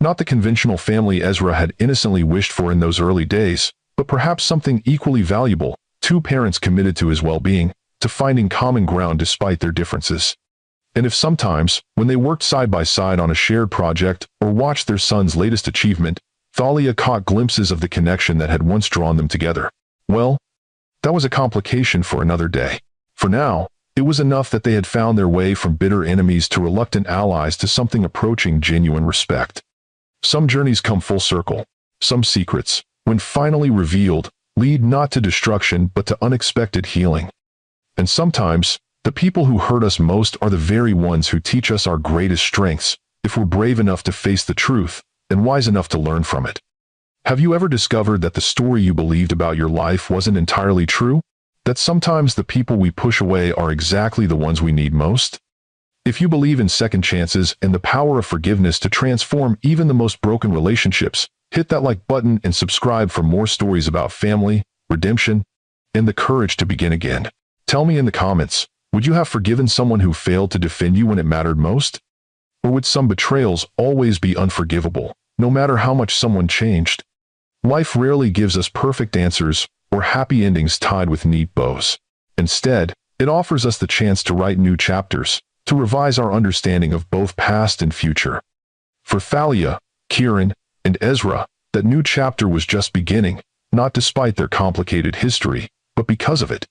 Not the conventional family Ezra had innocently wished for in those early days, but perhaps something equally valuable, 2 parents committed to his well-being, to finding common ground despite their differences. And if sometimes, when they worked side by side on a shared project or watched their son's latest achievement, Thalia caught glimpses of the connection that had once drawn them together, well, that was a complication for another day. For now, it was enough that they had found their way from bitter enemies to reluctant allies to something approaching genuine respect. Some journeys come full circle. Some secrets, when finally revealed, lead not to destruction but to unexpected healing. And sometimes, the people who hurt us most are the very ones who teach us our greatest strengths, if we're brave enough to face the truth, and wise enough to learn from it. Have you ever discovered that the story you believed about your life wasn't entirely true? That sometimes the people we push away are exactly the ones we need most? If you believe in second chances and the power of forgiveness to transform even the most broken relationships, hit that like button and subscribe for more stories about family, redemption, and the courage to begin again. Tell me in the comments, would you have forgiven someone who failed to defend you when it mattered most? Or would some betrayals always be unforgivable, no matter how much someone changed? Life rarely gives us perfect answers or happy endings tied with neat bows. Instead, it offers us the chance to write new chapters, to revise our understanding of both past and future. For Thalia, Kieran, and Ezra, that new chapter was just beginning, not despite their complicated history, but because of it.